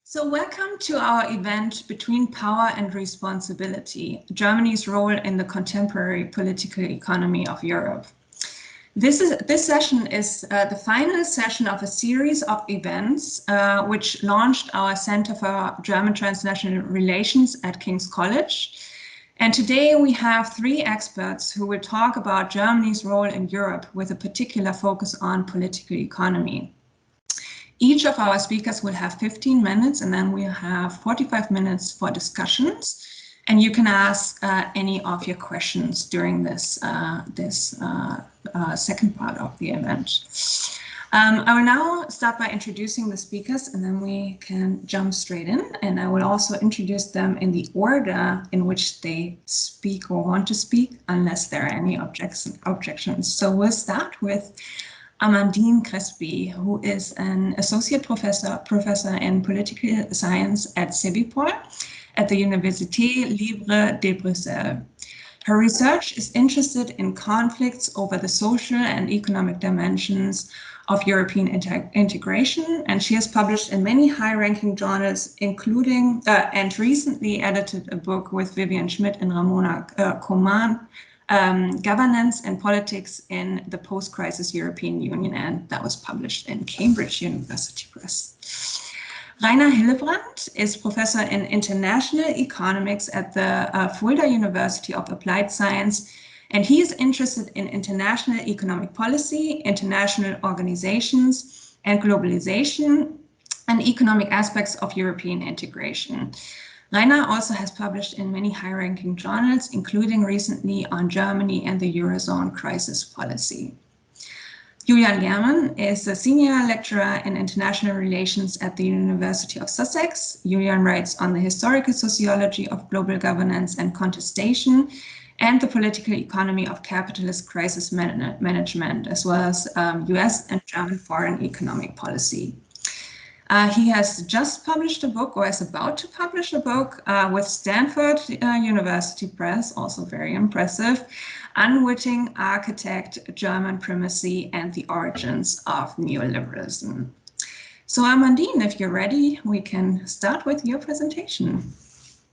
So welcome to our event Between Power and Responsibility, Germany's role in the contemporary political economy of Europe. This session is the final session of a series of events which launched our Center for German Transnational Relations at King's College. And today we have three experts who will talk about Germany's role in Europe with a particular focus on political economy. Each of our speakers will have 15 minutes and then we'll have 45 minutes for discussions. And you can ask any of your questions during this, second part of the event. I will now start by introducing the speakers and then we can jump straight in. And I will also introduce them in the order in which they speak or want to speak, unless there are any objections. So we'll start with Amandine Crespy, who is an associate professor in political science at Cebipol at the Université Libre de Bruxelles. Her research is interested in conflicts over the social and economic dimensions of European integration, and she has published in many high-ranking journals, including and recently edited a book with Vivian Schmidt and Ramona Coman, Governance and Politics in the Post-Crisis European Union, and that was published in Cambridge University Press. Rainer Hillebrand is professor in international economics at the Fulda University of Applied Science, and he is interested in international economic policy, international organizations, and globalization, and economic aspects of European integration. Rainer also has published in many high-ranking journals, including recently on Germany and the Eurozone crisis policy. Julian Germann is a senior lecturer in international relations at the University of Sussex. Julian writes on the historical sociology of global governance and contestation and the political economy of capitalist crisis management, as well as US and German foreign economic policy. He has just published a book, or is about to publish a book with Stanford University Press, also very impressive, Unwitting Architect, German Primacy and the Origins of Neoliberalism. So Amandine, if you're ready, we can start with your presentation.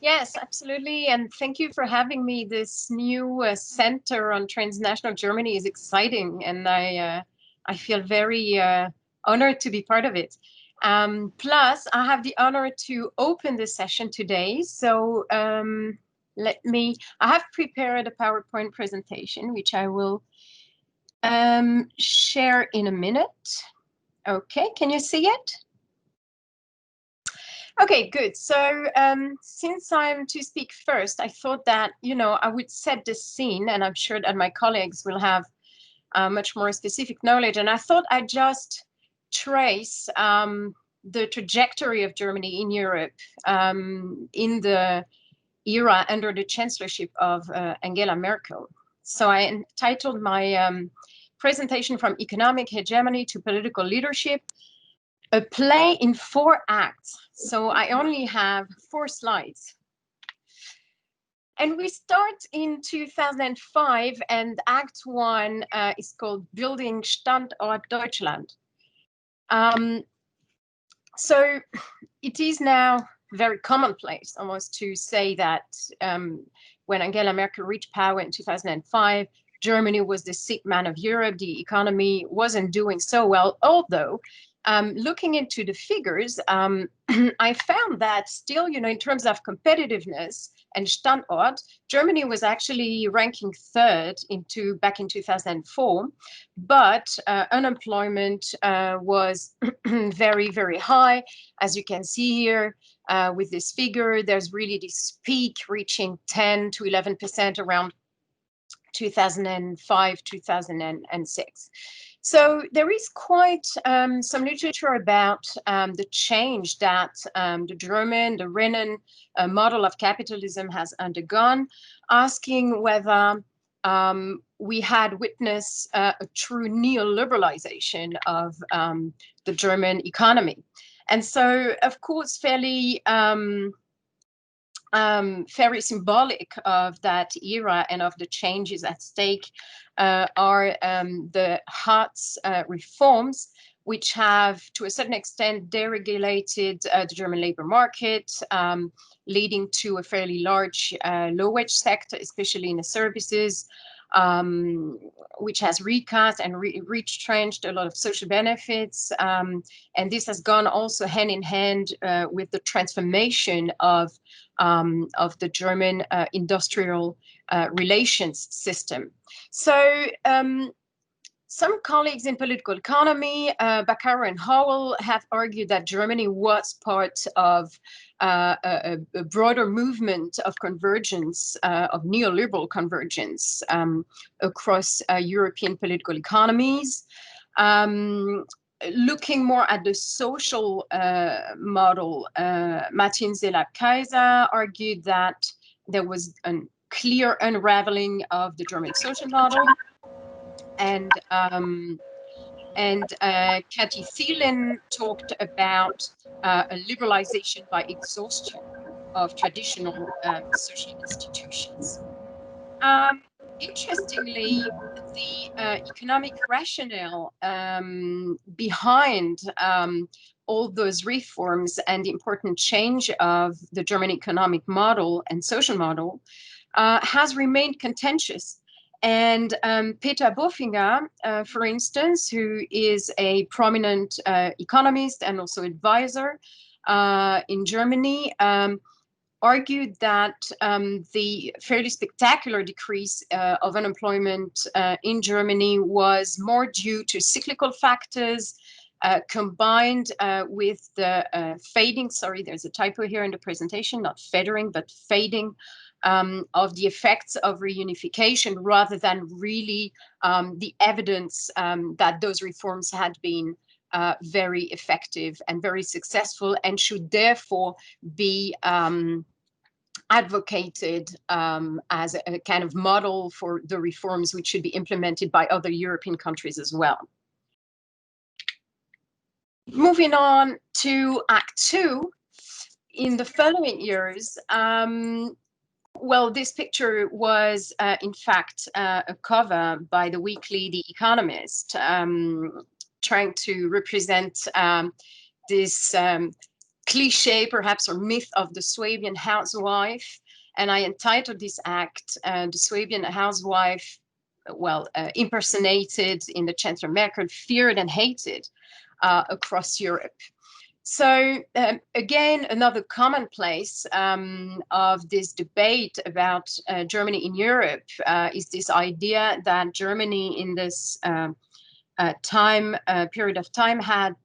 Yes, absolutely. And thank you for having me. This new Center on Transnational Germany is exciting, and I feel very honored to be part of it. Plus, I have the honor to open this session today. So I have prepared a PowerPoint presentation, which I will share in a minute. Okay, can you see it? Okay, good. So since I'm to speak first, I thought that, I would set the scene, and I'm sure that my colleagues will have much more specific knowledge. And I thought I'd just trace the trajectory of Germany in Europe in the era under the chancellorship of Angela Merkel. So I entitled my presentation From Economic Hegemony to Political Leadership, a play in 4 acts. So I only have 4 slides. And we start in 2005, and Act 1 is called Building Standort Deutschland. So it is now very commonplace almost to say that when Angela Merkel reached power in 2005, Germany was the sick man of Europe. The economy wasn't doing so well, although looking into the figures, I found that still, in terms of competitiveness and Standort, Germany was actually ranking 3rd back in 2004, but unemployment was very, very high. As you can see here with this figure, there's really this peak reaching 10 to 11% around 2005, 2006. So there is quite some literature about the change that the Renan model of capitalism has undergone, asking whether we had witnessed a true neoliberalization of the German economy. And so, of course, fairly very symbolic of that era and of the changes at stake are the Hartz reforms, which have, to a certain extent, deregulated the German labor market, leading to a fairly large low-wage sector, especially in the services, which has recast and retrenched a lot of social benefits. And this has gone also hand in hand with the transformation of the German industrial relations system. So some colleagues in political economy, Baccaro and Howell, have argued that Germany was part of a broader movement of convergence, of neoliberal convergence across European political economies. Looking more at the social model, Martin Seelab-Kaiser argued that there was a clear unraveling of the German social model. And Cathy Thielen talked about a liberalization by exhaustion of traditional social institutions. Interestingly, the economic rationale behind all those reforms and the important change of the German economic model and social model has remained contentious. And Peter Bofinger, for instance, who is a prominent economist and also advisor in Germany, argued that the fairly spectacular decrease of unemployment in Germany was more due to cyclical factors combined with the fading, sorry, there's a typo here in the presentation, not feathering, but fading of the effects of reunification, rather than really the evidence that those reforms had been very effective and very successful, and should therefore be advocated as a kind of model for the reforms which should be implemented by other European countries as well. Moving on to Act 2, in the following years, well, this picture was, in fact, a cover by the weekly The Economist, trying to represent this cliche, perhaps, or myth of the Swabian housewife. And I entitled this act, The Swabian Housewife, well, impersonated in the Chancellor Merkel, feared and hated across Europe. So again, another commonplace of this debate about Germany in Europe is this idea that Germany in this period of time had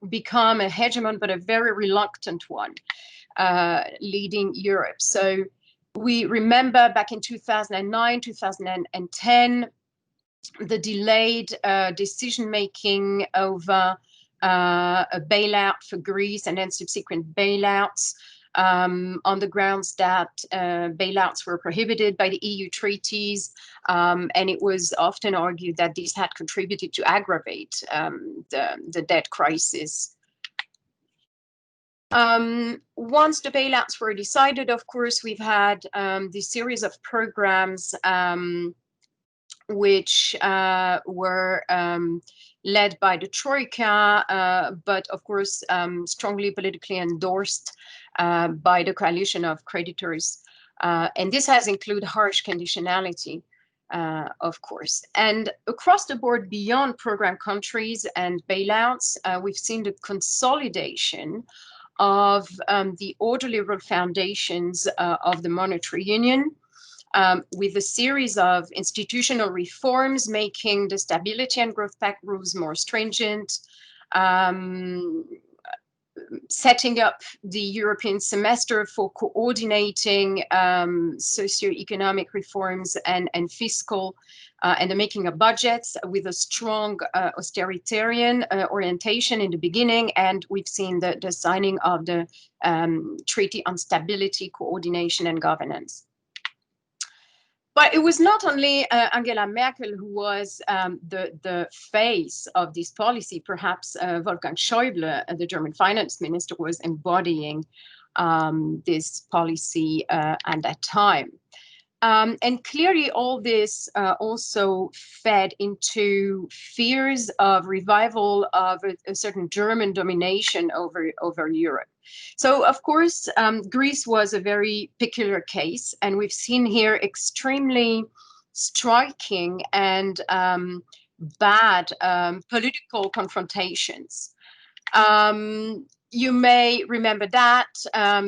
become a hegemon, but a very reluctant one, leading Europe. So we remember back in 2009, 2010, the delayed decision-making over a bailout for Greece and then subsequent bailouts on the grounds that bailouts were prohibited by the EU treaties. And it was often argued that these had contributed to aggravate the debt crisis. Once the bailouts were decided, of course, we've had this series of programs which were led by the Troika, but of course strongly politically endorsed by the coalition of creditors. And this has included harsh conditionality, of course. And across the board, beyond program countries and bailouts, we've seen the consolidation of the ordoliberal foundations of the monetary union, with a series of institutional reforms making the Stability and Growth Pact rules more stringent, setting up the European semester for coordinating socioeconomic reforms and fiscal and the making of budgets with a strong authoritarian orientation in the beginning. And we've seen the signing of the Treaty on Stability, Coordination and Governance. But it was not only Angela Merkel who was the face of this policy. Perhaps Wolfgang Schäuble, the German finance minister, was embodying this policy at that time. And clearly all this also fed into fears of revival of a certain German domination over Europe. So, of course, Greece was a very peculiar case, and we've seen here extremely striking and bad political confrontations. You may remember that.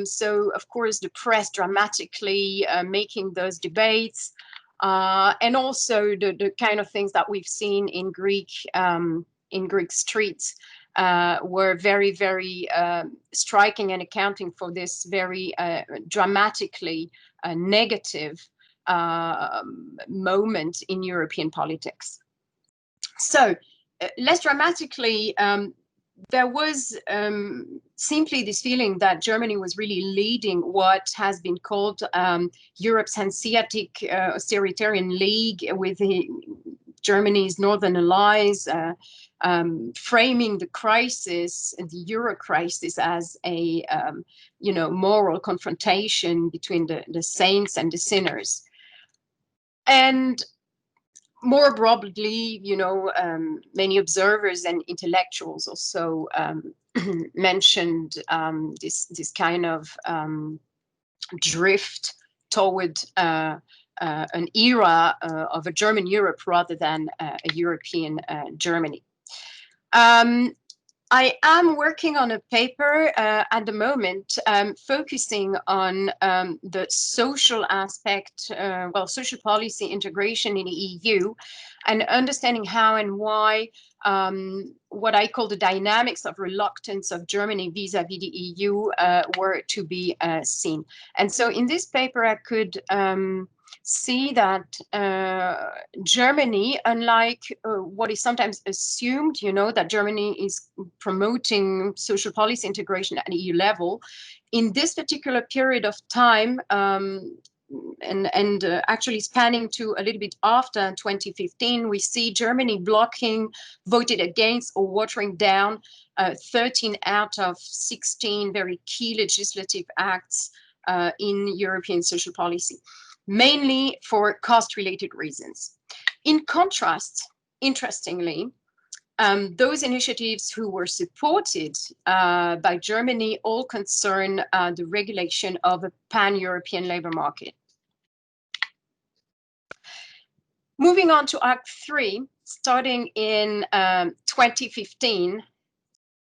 So, of course, the press dramatically making those debates, and also the kind of things that we've seen in Greek streets were very, very striking and accounting for this very dramatically negative moment in European politics. So, less dramatically, there was simply this feeling that Germany was really leading what has been called Europe's Hanseatic Authoritarian League with Germany's northern allies, framing the crisis, the Euro crisis, as a moral confrontation between the saints and the sinners. And more broadly, many observers and intellectuals also mentioned this kind of drift toward an era of a German Europe rather than a European Germany. I am working on a paper at the moment focusing on the social aspect, social policy integration in the EU, and understanding how and why what I call the dynamics of reluctance of Germany vis-a-vis the EU were to be seen. And so in this paper, I could see that Germany, unlike what is sometimes assumed, that Germany is promoting social policy integration at EU level, in this particular period of time, and actually spanning to a little bit after 2015, we see Germany voted against or watering down 13 out of 16 very key legislative acts in European social policy, mainly for cost-related reasons. In contrast, interestingly, those initiatives who were supported by Germany all concern the regulation of a pan-European labor market. Moving on to Act 3, starting in 2015,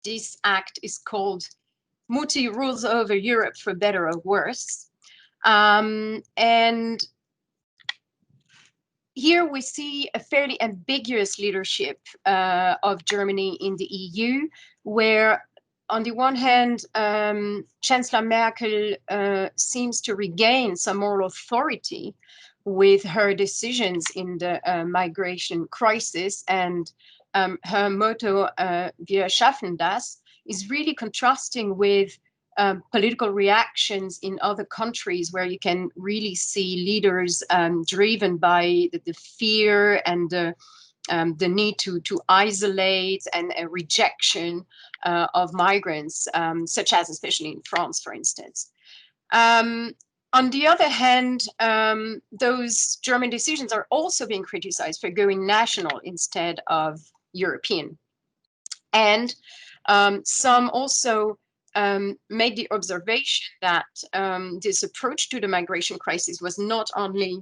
this act is called Mutti Rules Over Europe for Better or Worse. And here we see a fairly ambiguous leadership of Germany in the EU, where on the one hand, Chancellor Merkel seems to regain some moral authority with her decisions in the migration crisis, and her motto, Wir schaffen das, is really contrasting with political reactions in other countries where you can really see leaders driven by the fear and the need to isolate and a rejection of migrants, such as especially in France, for instance. On the other hand, those German decisions are also being criticized for going national instead of European. And some also made the observation that this approach to the migration crisis was not only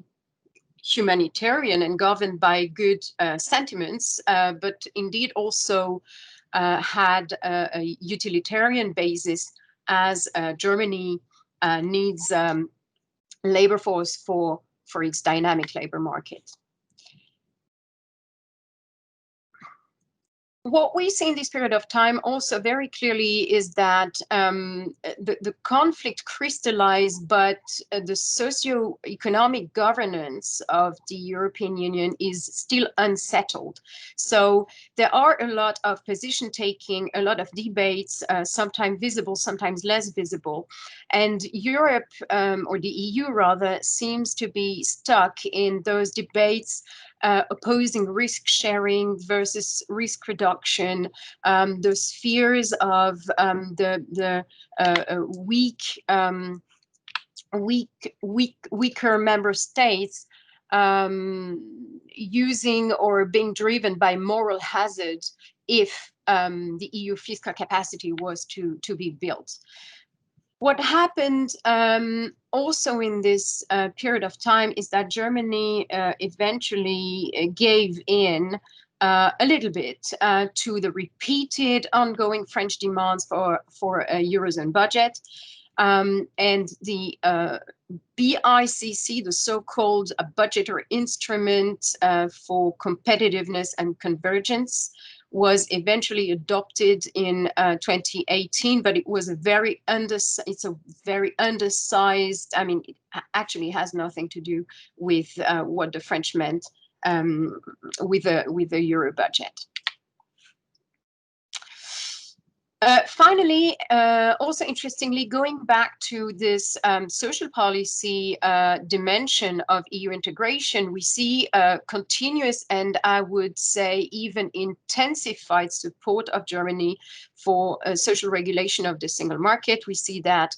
humanitarian and governed by good sentiments, but indeed also had a utilitarian basis, as Germany needs labor force for its dynamic labor market. What we see in this period of time also very clearly is that the conflict crystallized, but the socio-economic governance of the European Union is still unsettled. So there are a lot of position taking, a lot of debates, sometimes visible, sometimes less visible. And Europe, or the EU rather, seems to be stuck in those debates opposing risk sharing versus risk reduction, those fears of the weaker member states using or being driven by moral hazard if the EU fiscal capacity was to be built. What happened also in this period of time is that Germany eventually gave in a little bit to the repeated ongoing French demands for a Eurozone budget. And the BICC, the so-called budgetary instrument for competitiveness and convergence, was eventually adopted in 2018, but it was a very undersized. I mean, it actually has nothing to do with what the French meant with the Euro budget. Finally, also interestingly, going back to this social policy dimension of EU integration, we see a continuous and I would say even intensified support of Germany for social regulation of the single market. We see that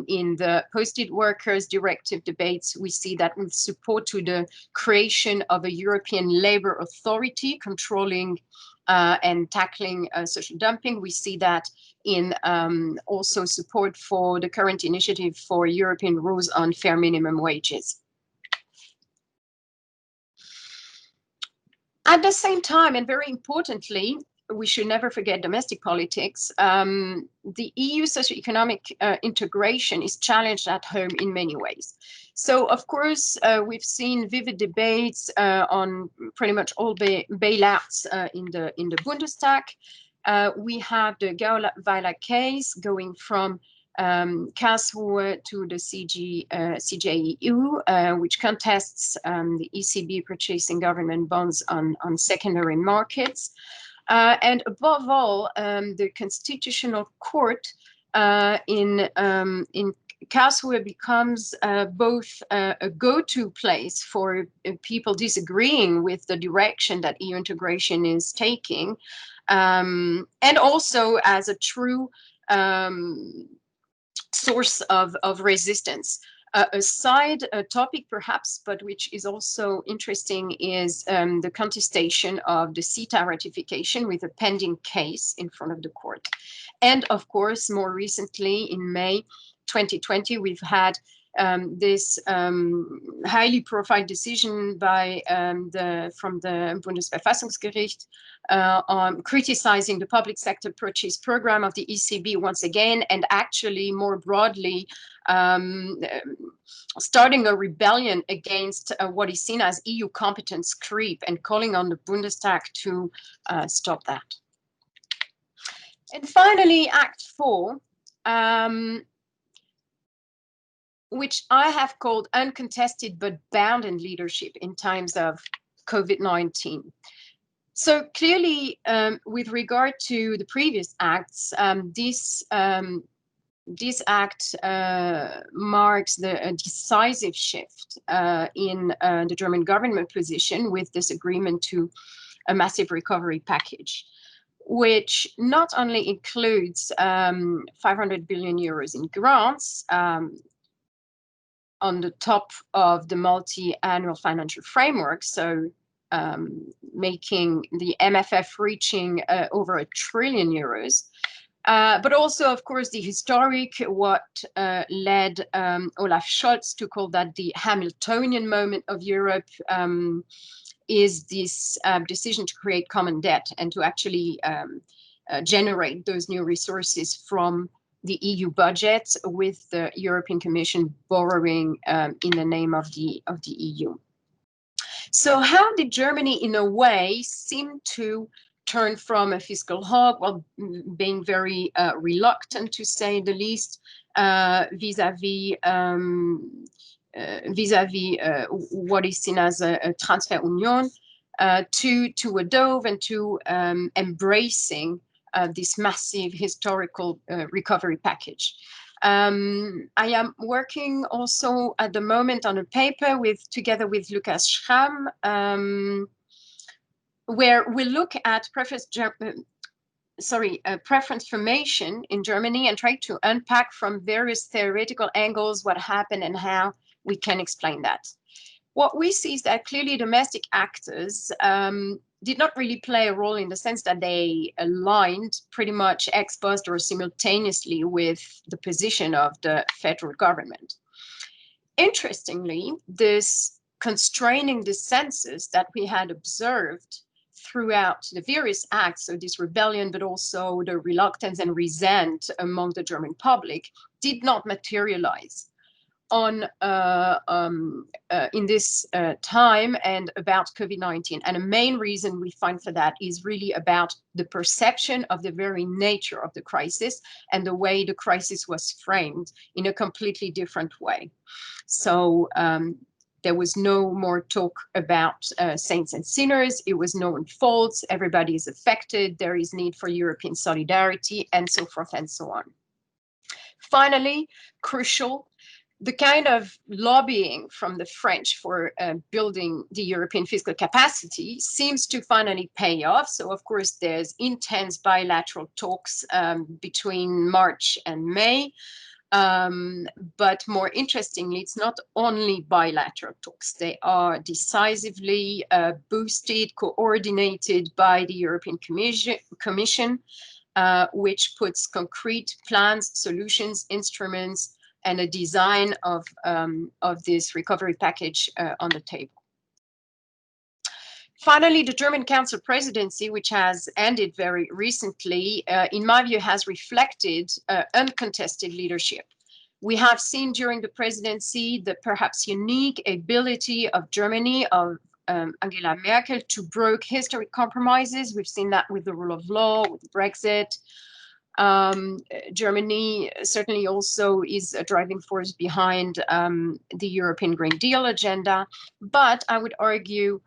in the posted workers directive debates. We see that with support to the creation of a European Labour Authority controlling and tackling social dumping. We see that in also support for the current initiative for European rules on fair minimum wages. At the same time, and very importantly, we should never forget domestic politics. The EU socioeconomic integration is challenged at home in many ways. So, of course, we've seen vivid debates on pretty much all bailouts in the Bundestag. We have the Gauweiler case going from Karlsruhe to the CJEU, which contests the ECB purchasing government bonds on secondary markets. And above all, the Constitutional Court in Karlsruhe becomes both a go-to place for people disagreeing with the direction that EU integration is taking, and also as a true source of resistance. A side topic perhaps, but which is also interesting, is the contestation of the CETA ratification with a pending case in front of the court. And of course, more recently in May 2020, we've had this highly profiled decision by from the Bundesverfassungsgericht on criticizing the public sector purchase program of the ECB once again, and actually more broadly starting a rebellion against what is seen as EU competence creep and calling on the Bundestag to stop that. And finally, Act 4. Which I have called uncontested but bounded leadership in times of COVID-19. So clearly, with regard to the previous acts, this act marks a decisive shift in the German government position with this agreement to a massive recovery package, which not only includes 500 billion euros in grants, on the top of the multi-annual financial framework, so making the MFF reaching over €1 trillion, but also, of course, the historic, what led Olaf Scholz to call that the Hamiltonian moment of Europe, is this decision to create common debt and to actually generate those new resources from the EU budget, with the European Commission borrowing in the name of the EU. So how did Germany, in a way, seem to turn from a fiscal hawk, well, being very reluctant, to say the least, vis-à-vis what is seen as a transfer union, to a dove and to embracing this massive historical recovery package. I am working also at the moment on a paper together with Lukas Schramm, where we look at preference formation in Germany and try to unpack from various theoretical angles what happened and how we can explain that. What we see is that clearly domestic actors did not really play a role in the sense that they aligned pretty much ex post or simultaneously with the position of the federal government. Interestingly, this constraining the census that we had observed throughout the various acts, so this rebellion, but also the reluctance and resent among the German public, did not materialize in this time and about COVID-19. And a main reason we find for that is really about the perception of the very nature of the crisis and the way the crisis was framed in a completely different way. So there was no more talk about saints and sinners. It was known faults. Everybody is affected. There is need for European solidarity, and so forth and so on. Finally, crucial, the kind of lobbying from the French for building the European fiscal capacity seems to finally pay off. So, of course, there's intense bilateral talks between March and May. But more interestingly, it's not only bilateral talks. They are decisively boosted, coordinated by the European Commission, which puts concrete plans, solutions, instruments, and a design of this recovery package on the table. Finally, the German Council presidency, which has ended very recently, in my view, has reflected uncontested leadership. We have seen during the presidency the perhaps unique ability of Germany, of Angela Merkel, to broker historic compromises. We've seen that with the rule of law, with Brexit. Germany certainly also is a driving force behind the European Green Deal agenda, but I would argue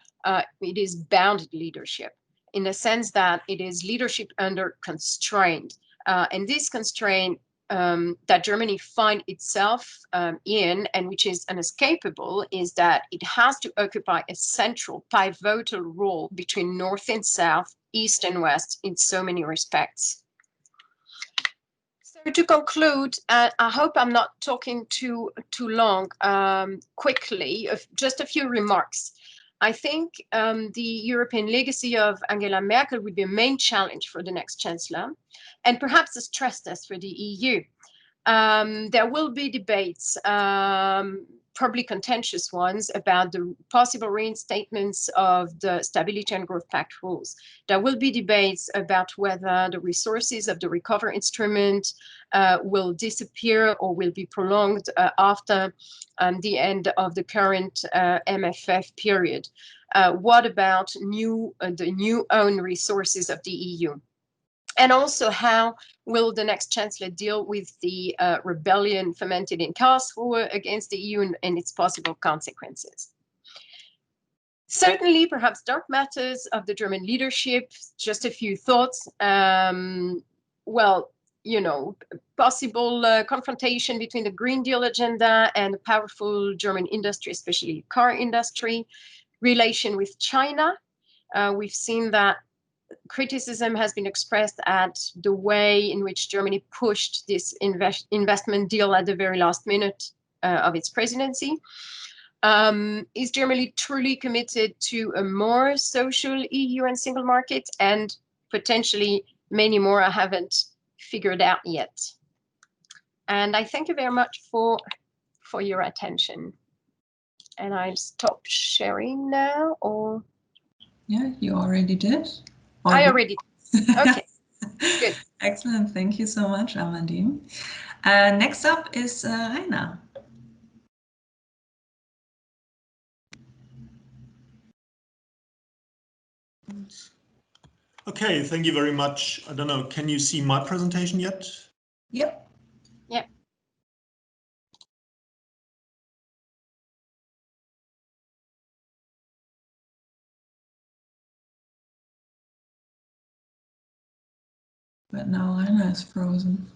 it is bounded leadership in the sense that it is leadership under constraint. And this constraint that Germany finds itself in, and which is unescapable, is that it has to occupy a central, pivotal role between North and South, East and West in so many respects. So to conclude, I hope I'm not talking too long. Quickly, just a few remarks. I think the European legacy of Angela Merkel would be a main challenge for the next chancellor, and perhaps a stress test for the EU. There will be debates, probably contentious ones, about the possible reinstatements of the Stability and Growth Pact rules. There will be debates about whether the resources of the recovery instrument will disappear or will be prolonged after the end of the current MFF period. What about the new own resources of the EU? And also, how will the next chancellor deal with the rebellion fomented in Karlsruhe against the EU and its possible consequences? Certainly, perhaps dark matters of the German leadership, just a few thoughts. Well, you know, possible confrontation between the Green Deal agenda and the powerful German industry, especially the car industry, relation with China. We've seen that criticism has been expressed at the way in which Germany pushed this investment deal at the very last minute of its presidency. Is Germany truly committed to a more social EU and single market? And potentially many more I haven't figured out yet. And I thank you very much for your attention. And I'll stop sharing now, or? Yeah, you already did. I already did. Okay, good. Excellent. Thank you so much, Amandine. Next up is Rainer. Okay, thank you very much. I don't know, can you see my presentation yet? Yep. Yep. But now Rainer is frozen.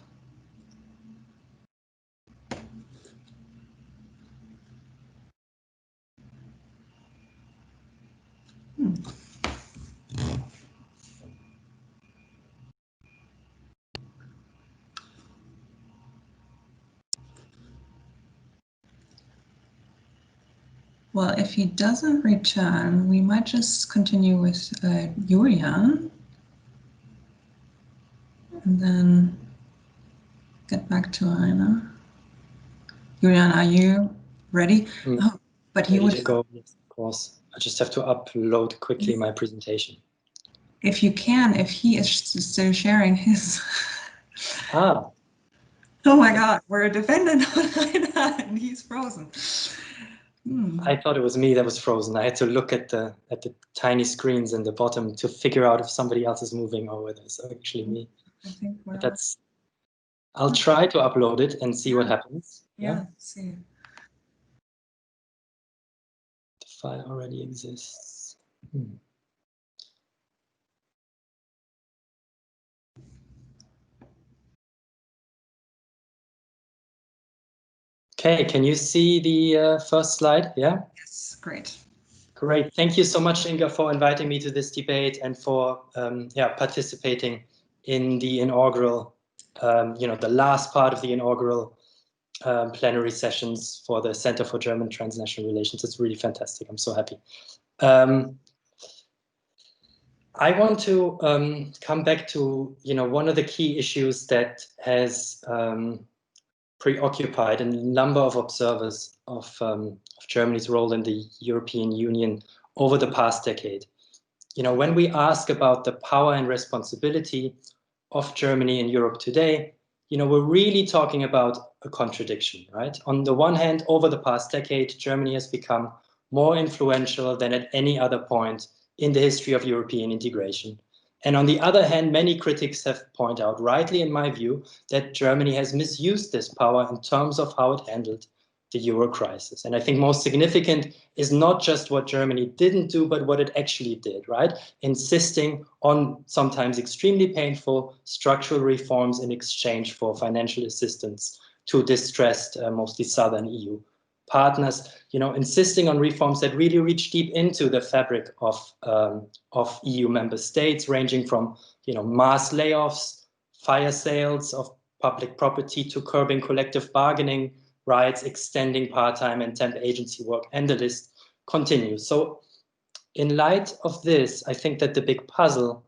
Well, if he doesn't return, we might just continue with Julian and then get back to Anna. Julian, are you ready? Oh, but he would go. Yes, of course. I just have to upload quickly my presentation. If you can, if he is still sharing his. Ah. Oh my God, we're a defendant on and he's frozen. I thought it was me that was frozen. I had to look at the tiny screens in the bottom to figure out if somebody else is moving or whether it's actually me. I think we're. But I'll try to upload it and see what happens. Yeah, see. The file already exists. Okay, can you see the first slide? Yeah? Yes, great. Great. Thank you so much, Inga, for inviting me to this debate and for participating in the inaugural, the last part of the inaugural plenary sessions for the Center for German Transnational Relations. It's really fantastic. I'm so happy. I want to come back to, one of the key issues that has preoccupied a number of observers of Germany's role in the European Union over the past decade. When we ask about the power and responsibility of Germany in Europe today, we're really talking about a contradiction, right? On the one hand, over the past decade, Germany has become more influential than at any other point in the history of European integration. And on the other hand, many critics have pointed out, rightly in my view, that Germany has misused this power in terms of how it handled the Euro crisis. And I think most significant is not just what Germany didn't do, but what it actually did, right? Insisting on sometimes extremely painful structural reforms in exchange for financial assistance to distressed, mostly southern EU partners, insisting on reforms that really reach deep into the fabric of EU member states, ranging from, mass layoffs, fire sales of public property to curbing collective bargaining rights, extending part-time and temp agency work, and the list continues. So in light of this, I think that the big puzzle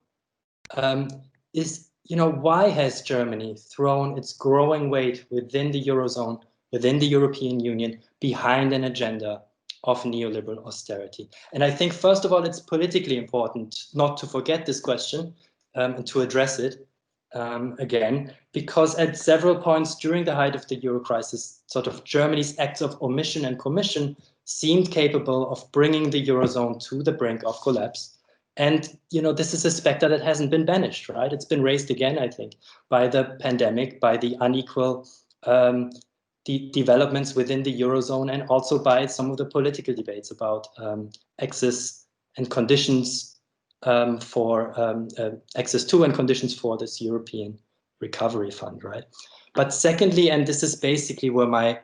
is, why has Germany thrown its growing weight within the Eurozone, within the European Union, behind an agenda of neoliberal austerity? And I think, first of all, it's politically important not to forget this question and to address it again, because at several points during the height of the Euro crisis, sort of Germany's acts of omission and commission seemed capable of bringing the Eurozone to the brink of collapse. And, this is a specter that hasn't been banished, right? It's been raised again, I think, by the pandemic, by the unequal developments within the Eurozone, and also by some of the political debates about access and conditions for access to and conditions for this European Recovery Fund, right? But secondly, and this is basically where my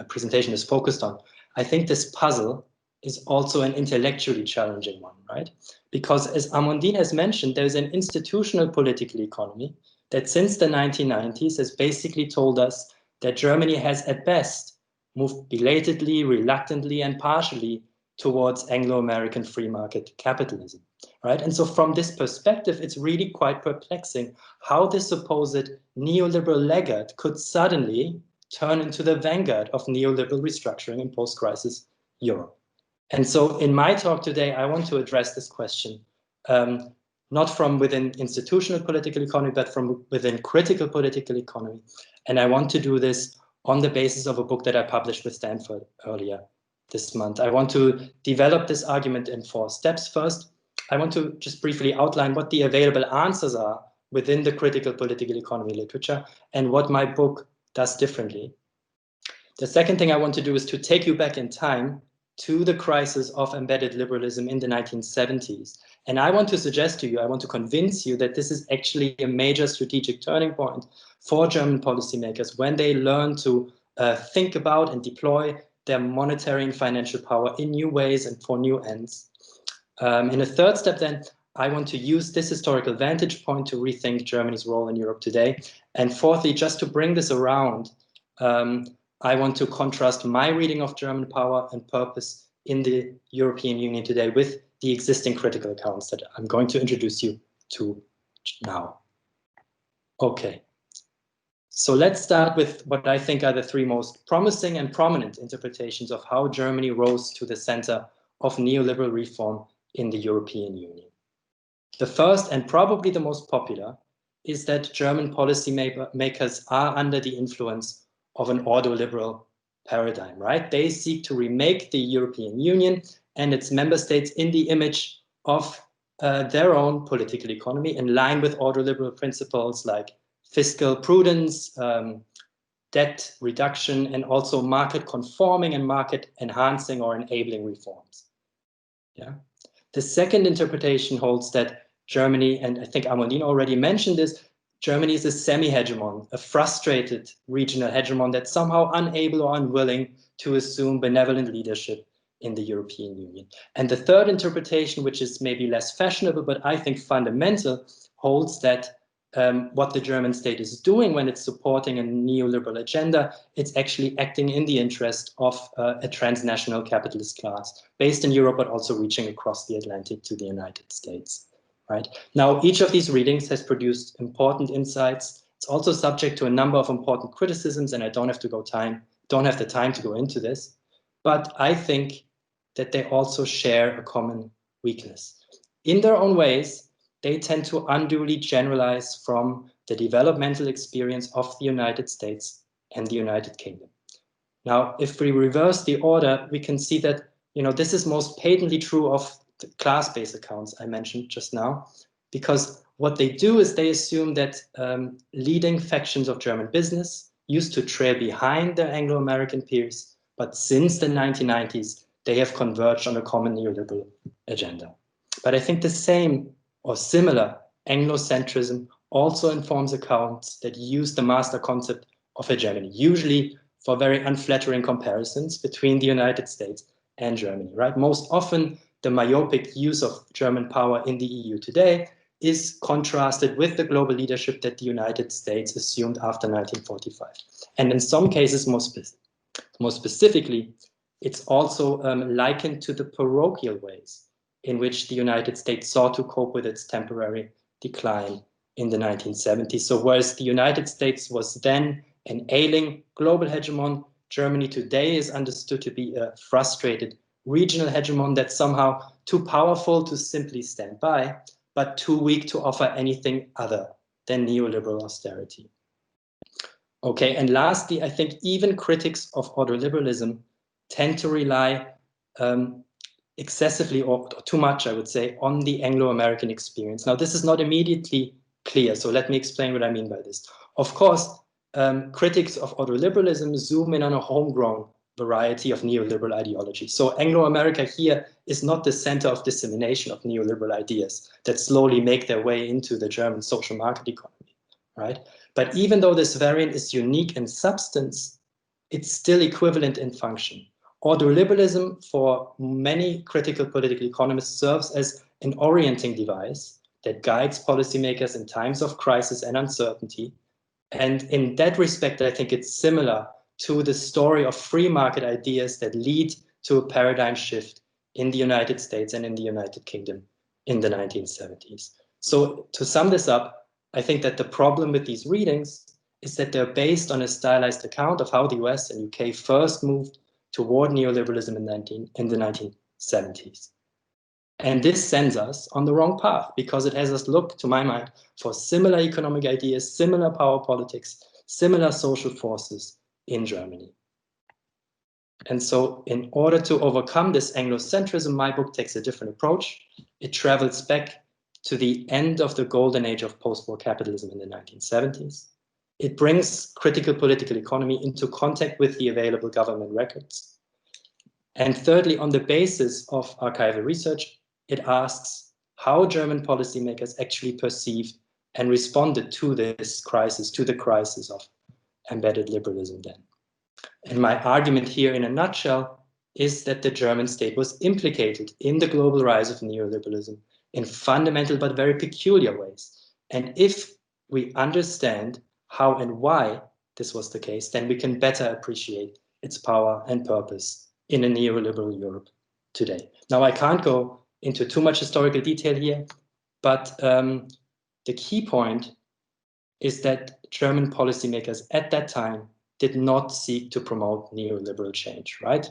presentation is focused on, I think this puzzle is also an intellectually challenging one, right? Because as Amandine has mentioned, there's an institutional political economy that since the 1990s has basically told us that Germany has at best moved belatedly, reluctantly, and partially towards Anglo-American free market capitalism, right? And so from this perspective, it's really quite perplexing how this supposed neoliberal laggard could suddenly turn into the vanguard of neoliberal restructuring in post-crisis Europe. And so in my talk today, I want to address this question, not from within institutional political economy, but from within critical political economy. And I want to do this on the basis of a book that I published with Stanford earlier this month. I want to develop this argument in 4 steps. First, I want to just briefly outline what the available answers are within the critical political economy literature and what my book does differently. The second thing I want to do is to take you back in time to the crisis of embedded liberalism in the 1970s. And I want to suggest to you, I want to convince you that this is actually a major strategic turning point for German policymakers when they learn to think about and deploy their monetary and financial power in new ways and for new ends. In a third step then, I want to use this historical vantage point to rethink Germany's role in Europe today. And fourthly, just to bring this around, I want to contrast my reading of German power and purpose in the European Union today with the existing critical accounts that I'm going to introduce you to now. Okay, so let's start with what I think are the three most promising and prominent interpretations of how Germany rose to the center of neoliberal reform in the European Union. The first and probably the most popular is that German policymakers are under the influence of an ordoliberal paradigm, right? They seek to remake the European Union and its member states in the image of their own political economy in line with ordoliberal principles like fiscal prudence, debt reduction, and also market conforming and market enhancing or enabling reforms. Yeah. The second interpretation holds that Germany, and I think Amandine already mentioned this, Germany is a semi-hegemon, a frustrated regional hegemon that's somehow unable or unwilling to assume benevolent leadership in the European Union. And the third interpretation, which is maybe less fashionable, but I think fundamental, holds that what the German state is doing when it's supporting a neoliberal agenda, it's actually acting in the interest of a transnational capitalist class based in Europe, but also reaching across the Atlantic to the United States. Right? Now, each of these readings has produced important insights. It's also subject to a number of important criticisms, and I don't have the time to go into this. But I think that they also share a common weakness. In their own ways, they tend to unduly generalize from the developmental experience of the United States and the United Kingdom. Now, if we reverse the order, we can see that this is most patently true of the class-based accounts I mentioned just now, because what they do is they assume that leading factions of German business used to trail behind their Anglo-American peers, but since the 1990s, they have converged on a common neoliberal agenda. But I think the same or similar Anglocentrism also informs accounts that use the master concept of hegemony, usually for very unflattering comparisons between the United States and Germany, right? Most often, the myopic use of German power in the EU today is contrasted with the global leadership that the United States assumed after 1945. And in some cases, more specifically, it's also likened to the parochial ways in which the United States sought to cope with its temporary decline in the 1970s. So whereas the United States was then an ailing global hegemon, Germany today is understood to be a frustrated regional hegemon that's somehow too powerful to simply stand by, but too weak to offer anything other than neoliberal austerity. Okay, and lastly, I think even critics of ordoliberalism tend to rely excessively or too much, I would say, on the Anglo-American experience. Now, this is not immediately clear, so let me explain what I mean by this. Of course, critics of ordoliberalism zoom in on a homegrown variety of neoliberal ideology. So Anglo-America here is not the center of dissemination of neoliberal ideas that slowly make their way into the German social market economy, right? But even though this variant is unique in substance, it's still equivalent in function. Ordoliberalism, for many critical political economists, serves as an orienting device that guides policymakers in times of crisis and uncertainty. And in that respect, I think it's similar to the story of free market ideas that lead to a paradigm shift in the United States and in the United Kingdom in the 1970s. So to sum this up, I think that the problem with these readings is that they're based on a stylized account of how the US and UK first moved toward neoliberalism in the 1970s. And this sends us on the wrong path because it has us look, to my mind, for similar economic ideas, similar power politics, similar social forces in Germany. And so in order to overcome this Anglocentrism, my book takes a different approach. It travels back to the end of the golden age of post-war capitalism in the 1970s. It brings critical political economy into contact with the available government records. And thirdly, on the basis of archival research, it asks how German policymakers actually perceived and responded to this crisis, to the crisis of embedded liberalism then. And my argument here in a nutshell is that the German state was implicated in the global rise of neoliberalism in fundamental but very peculiar ways. And if we understand how and why this was the case, then we can better appreciate its power and purpose in a neoliberal Europe today. Now, I can't go into too much historical detail here, but the key point is that German policymakers at that time did not seek to promote neoliberal change, right?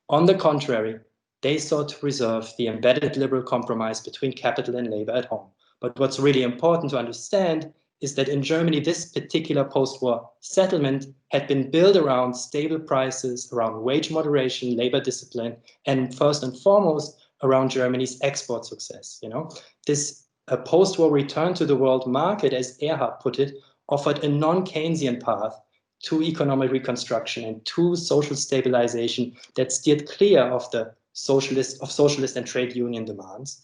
On the contrary, they sought to preserve the embedded liberal compromise between capital and labor at home. But what's really important to understand is that in Germany, this particular post-war settlement had been built around stable prices, around wage moderation, labor discipline, and first and foremost, around Germany's export success. You know, this post-war return to the world market, as Erhard put it, offered a non-Keynesian path to economic reconstruction and to social stabilization that steered clear of the socialist and trade union demands.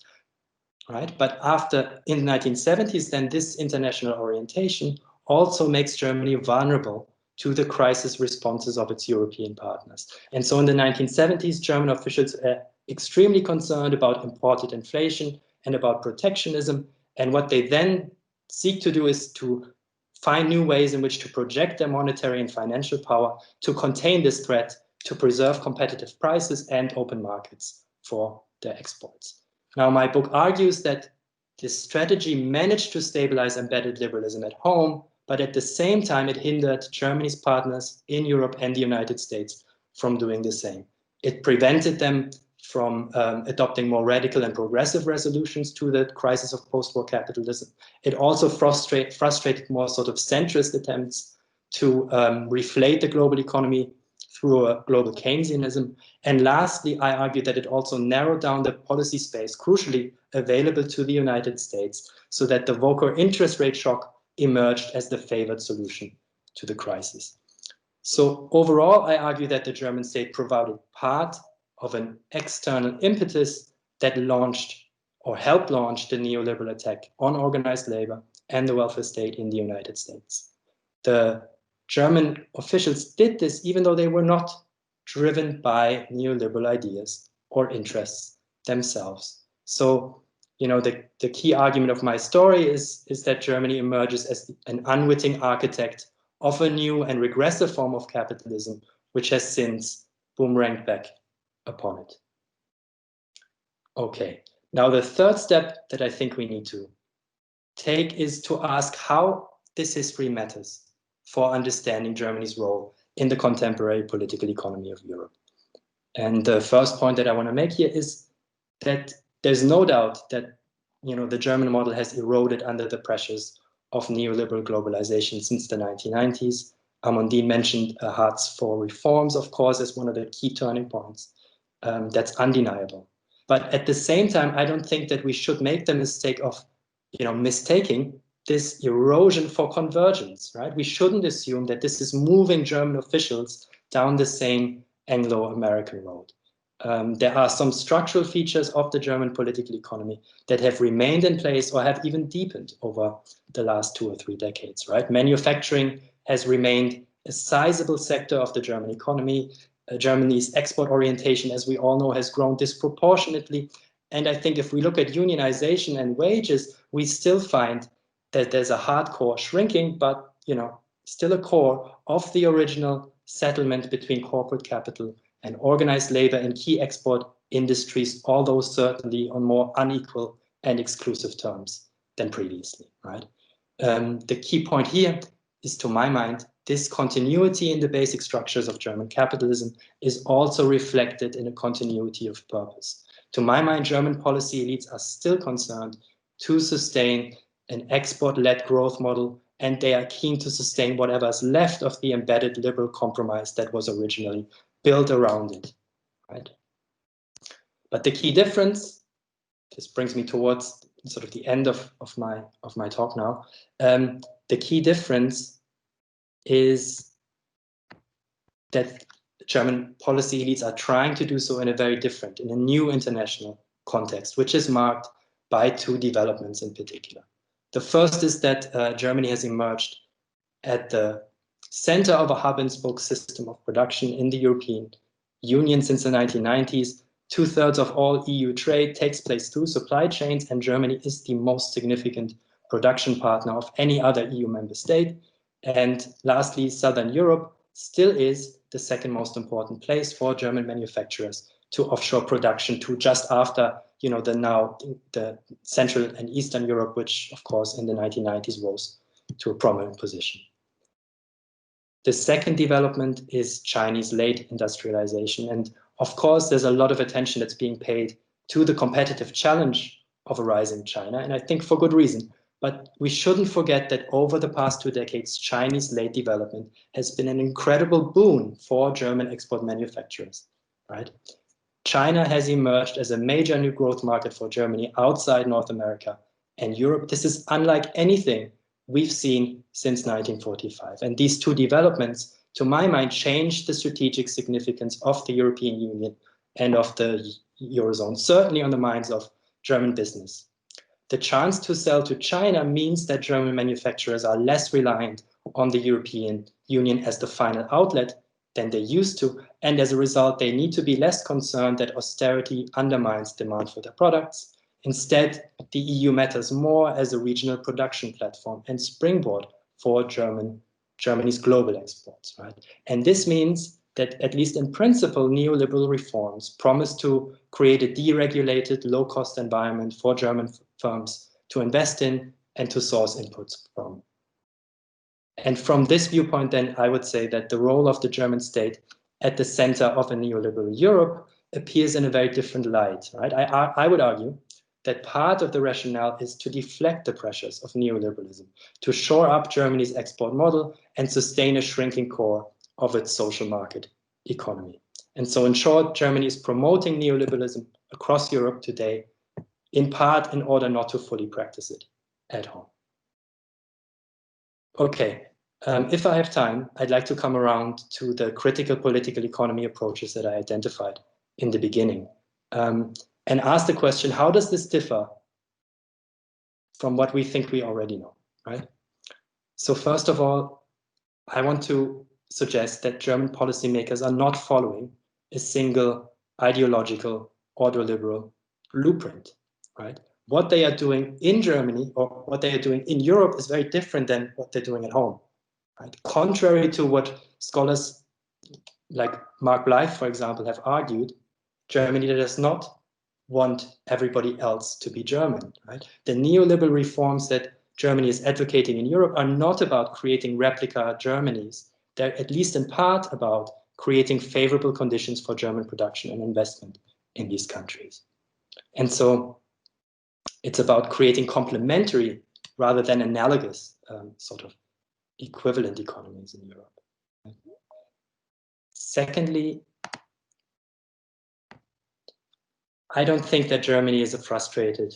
Right? But in the 1970s, then this international orientation also makes Germany vulnerable to the crisis responses of its European partners. And so in the 1970s, German officials were extremely concerned about imported inflation and about protectionism. And what they then seek to do is to find new ways in which to project their monetary and financial power to contain this threat, to preserve competitive prices and open markets for their exports. Now, my book argues that this strategy managed to stabilize embedded liberalism at home, but at the same time, it hindered Germany's partners in Europe and the United States from doing the same. It prevented them from adopting more radical and progressive resolutions to the crisis of post-war capitalism. It also frustrated more sort of centrist attempts to reflate the global economy through a global Keynesianism. And lastly, I argue that it also narrowed down the policy space, crucially available to the United States, so that the Volcker interest rate shock emerged as the favored solution to the crisis. So overall, I argue that the German state provided part of an external impetus that launched or helped launch the neoliberal attack on organized labor and the welfare state in the United States. The German officials did this even though they were not driven by neoliberal ideas or interests themselves. So, you know, the key argument of my story is that Germany emerges as an unwitting architect of a new and regressive form of capitalism, which has since boomeranged back upon it. Okay, now the third step that I think we need to take is to ask how this history matters for understanding Germany's role in the contemporary political economy of Europe. And the first point that I want to make here is that there's no doubt that, you know, the German model has eroded under the pressures of neoliberal globalization since the 1990s. Amandine mentioned Hartz IV reforms, of course, as one of the key turning points. That's undeniable. But at the same time, I don't think that we should make the mistake of, you know, mistaking this erosion for convergence, right? We shouldn't assume that this is moving German officials down the same Anglo-American road. There are some structural features of the German political economy that have remained in place or have even deepened over the last 2 or 3 decades, right? Manufacturing has remained a sizable sector of the German economy. Germany's export orientation, as we all know, has grown disproportionately. And I think if we look at unionization and wages, we still find that there's a hardcore shrinking, but, you know, still a core of the original settlement between corporate capital and organized labor in key export industries, although certainly on more unequal and exclusive terms than previously, right? The key point here is, to my mind, this continuity in the basic structures of German capitalism is also reflected in a continuity of purpose. To my mind, German policy elites are still concerned to sustain an export-led growth model, and they are keen to sustain whatever is left of the embedded liberal compromise that was originally built around it, right? But the key difference, this brings me towards sort of the end of my talk now. The key difference is that German policy elites are trying to do so in a new international context, which is marked by 2 developments in particular. The first is that Germany has emerged at the center of a hub-and-spoke system of production in the European Union since the 1990s. 2/3 of all EU trade takes place through supply chains, and Germany is the most significant production partner of any other EU member state. And lastly, Southern Europe still is the second most important place for German manufacturers to offshore production to, just after, you know, the Central and Eastern Europe, which of course in the 1990s rose to a prominent position. The second development is Chinese late industrialization. And of course, there's a lot of attention that's being paid to the competitive challenge of a rising China, and I think for good reason. But we shouldn't forget that over the past 2 decades, Chinese late development has been an incredible boon for German export manufacturers, right? China has emerged as a major new growth market for Germany outside North America and Europe. This is unlike anything we've seen since 1945. And these two developments, to my mind, changed the strategic significance of the European Union and of the Eurozone, certainly on the minds of German business. The chance to sell to China means that German manufacturers are less reliant on the European Union as the final outlet than they used to, and as a result, they need to be less concerned that austerity undermines demand for their products. Instead, the EU matters more as a regional production platform and springboard for Germany's global exports, right? And this means that, at least in principle, neoliberal reforms promise to create a deregulated, low-cost environment for German firms to invest in and to source inputs from. And from this viewpoint, then, I would say that the role of the German state at the center of a neoliberal Europe appears in a very different light, right? I would argue that part of the rationale is to deflect the pressures of neoliberalism, to shore up Germany's export model and sustain a shrinking core of its social market economy. And so, in short, Germany is promoting neoliberalism across Europe today, in part in order not to fully practice it at home. Okay, if I have time, I'd like to come around to the critical political economy approaches that I identified in the beginning, and ask the question, how does this differ from what we think we already know, right? So first of all, I want to suggest that German policymakers are not following a single ideological ordoliberal blueprint, right? What they are doing in Germany or what they are doing in Europe is very different than what they're doing at home, right? Contrary to what scholars like Mark Blyth, for example, have argued, Germany does not want everybody else to be German, right? The neoliberal reforms that Germany is advocating in Europe are not about creating replica Germanys. They're at least in part about creating favorable conditions for German production and investment in these countries. And so it's about creating complementary rather than analogous sort of equivalent economies in Europe. Secondly, I don't think that Germany is a frustrated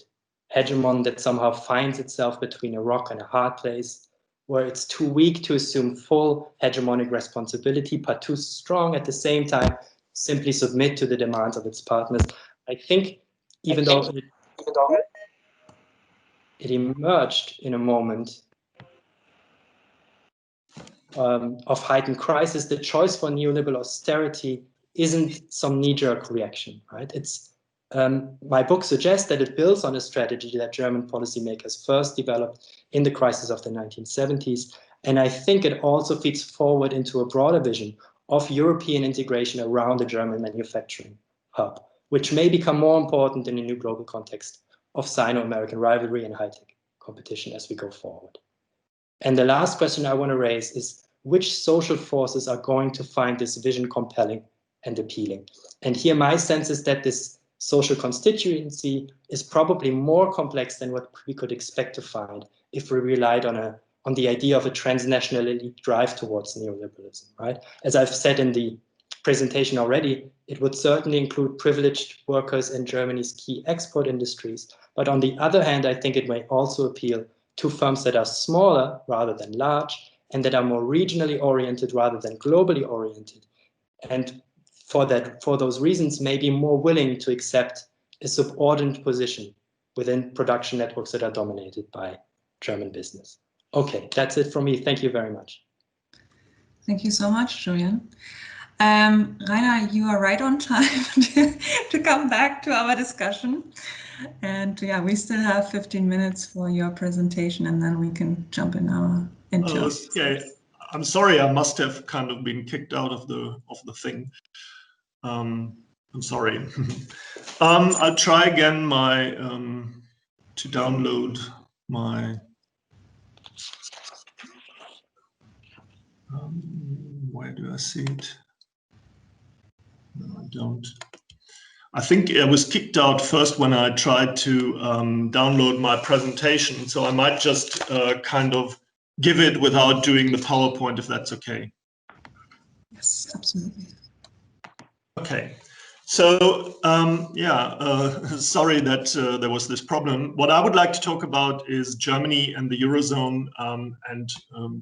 hegemon that somehow finds itself between a rock and a hard place, where it's too weak to assume full hegemonic responsibility, but too strong at the same time simply submit to the demands of its partners. I think even though it emerged in a moment of heightened crisis, the choice for neoliberal austerity isn't some knee-jerk reaction, right? It's my book suggests that it builds on a strategy that German policymakers first developed in the crisis of the 1970s. And I think it also feeds forward into a broader vision of European integration around the German manufacturing hub, which may become more important in a new global context of Sino-American rivalry and high-tech competition as we go forward. And the last question I want to raise is, which social forces are going to find this vision compelling and appealing? And here my sense is that this social constituency is probably more complex than what we could expect to find if we relied on the idea of a transnational elite drive towards neoliberalism, right? As I've said in the presentation already, it would certainly include privileged workers in Germany's key export industries. But on the other hand, I think it may also appeal to firms that are smaller rather than large and that are more regionally oriented rather than globally oriented. And for those reasons, may be more willing to accept a subordinate position within production networks that are dominated by German business. Okay, that's it from me. Thank you very much. Thank you so much, Julian. Rainer, you are right on time to come back to our discussion. And yeah, we still have 15 minutes for your presentation, and then we can jump into Okay. I'm sorry, I must have kind of been kicked out of the thing. I'm sorry. I'll try again to download my. Where do I see it? No, I don't. I think I was kicked out first when I tried to download my presentation, so I might just kind of give it without doing the PowerPoint, if that's okay. Yes, absolutely. Okay. So sorry that there was this problem. What I would like to talk about is Germany and the Eurozone, and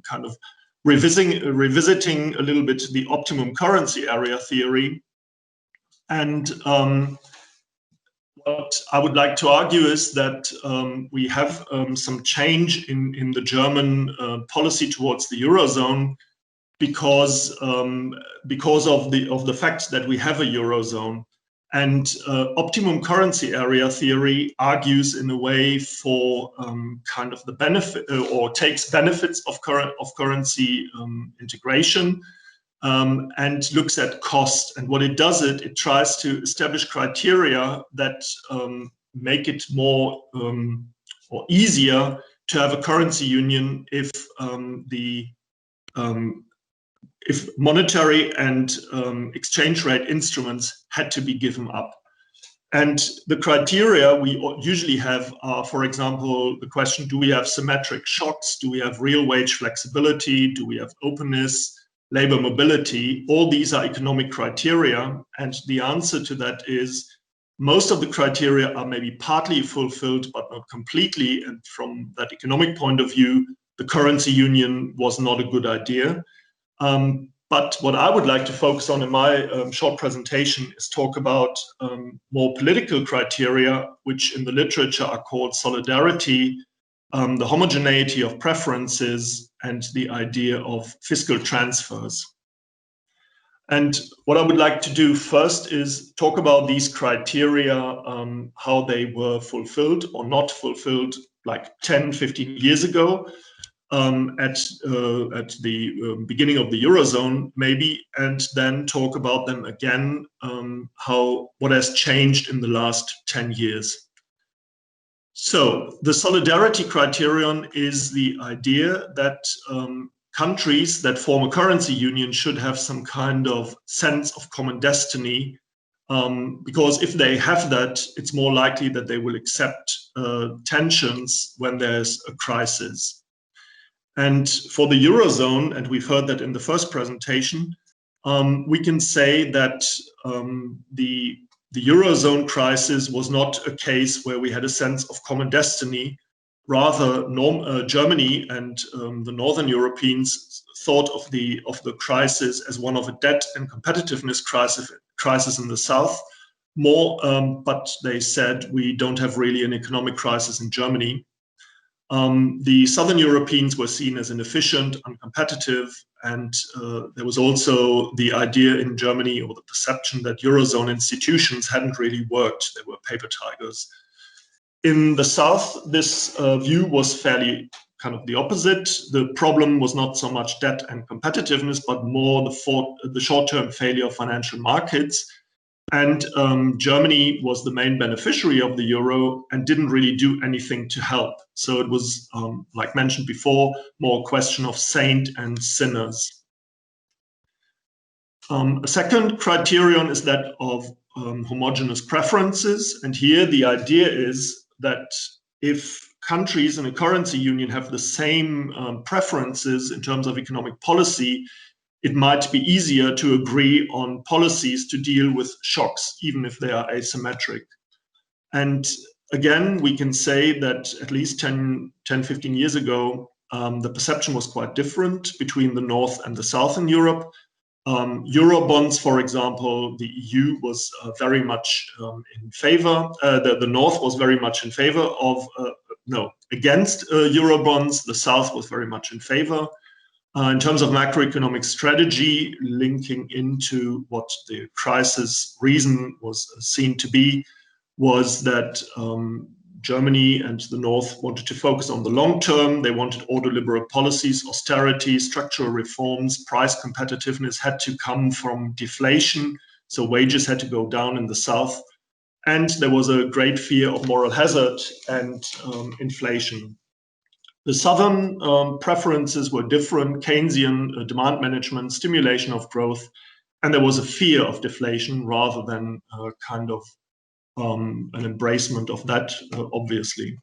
kind of revisiting a little bit the optimum currency area theory. And what I would like to argue is that we have some change in the German policy towards the Eurozone because of the fact that we have a Eurozone. And optimum currency area theory argues in a way for kind of the benefit, or takes benefits of currency integration, and looks at cost. And what it does, it tries to establish criteria that make it more or easier to have a currency union if if monetary and exchange rate instruments had to be given up. And the criteria we usually have are, for example, the question, do we have symmetric shocks? Do we have real wage flexibility? Do we have openness, labor mobility? All these are economic criteria. And the answer to that is most of the criteria are maybe partly fulfilled, but not completely. And from that economic point of view, the currency union was not a good idea. But what I would like to focus on in my short presentation is talk about more political criteria, which in the literature are called solidarity, the homogeneity of preferences, and the idea of fiscal transfers. And what I would like to do first is talk about these criteria, how they were fulfilled or not fulfilled like 10, 15 years ago. At the beginning of the Eurozone, maybe, and then talk about them again, what has changed in the last 10 years. So the solidarity criterion is the idea that countries that form a currency union should have some kind of sense of common destiny, because if they have that, it's more likely that they will accept tensions when there's a crisis. And for the Eurozone, and we've heard that in the first presentation, we can say that the Eurozone crisis was not a case where we had a sense of common destiny. Rather, Germany and the Northern Europeans thought of the crisis as one of a debt and competitiveness crisis in the South more, but they said we don't have really an economic crisis in Germany. The Southern Europeans were seen as inefficient, uncompetitive, and there was also the idea in Germany, or the perception, that Eurozone institutions hadn't really worked. They were paper tigers. In the South, this view was fairly kind of the opposite. The problem was not so much debt and competitiveness, but more the short-term failure of financial markets. And Germany was the main beneficiary of the euro and didn't really do anything to help. So it was, like mentioned before, more a question of saint and sinners. A second criterion is that of homogeneous preferences. And here the idea is that if countries in a currency union have the same preferences in terms of economic policy, it might be easier to agree on policies to deal with shocks, even if they are asymmetric. And again, we can say that at least 10, 15 years ago, the perception was quite different between the North and the South in Europe. Eurobonds, for example, the EU was very much in favor. The North was very much in favor of, against Eurobonds. The South was very much in favor. In terms of macroeconomic strategy, linking into what the crisis reason was seen to be, was that Germany and the North wanted to focus on the long term. They wanted ordoliberal policies, austerity, structural reforms, price competitiveness had to come from deflation. So wages had to go down in the South. And there was a great fear of moral hazard and inflation. The Southern preferences were different: Keynesian demand management, stimulation of growth, and there was a fear of deflation rather than kind of an embracement of that, obviously.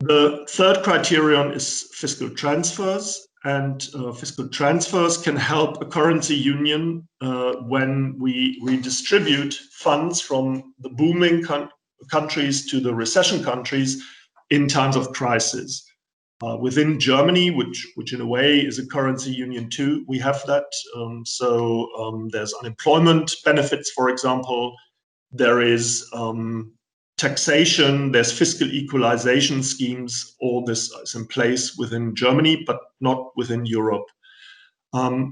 The third criterion is fiscal transfers, and fiscal transfers can help a currency union when we redistribute funds from the booming countries to the recession countries in times of crisis. Within Germany, which in a way is a currency union too, we have that. There's unemployment benefits, for example. There is taxation, there's fiscal equalization schemes. All this is in place within Germany, but not within Europe.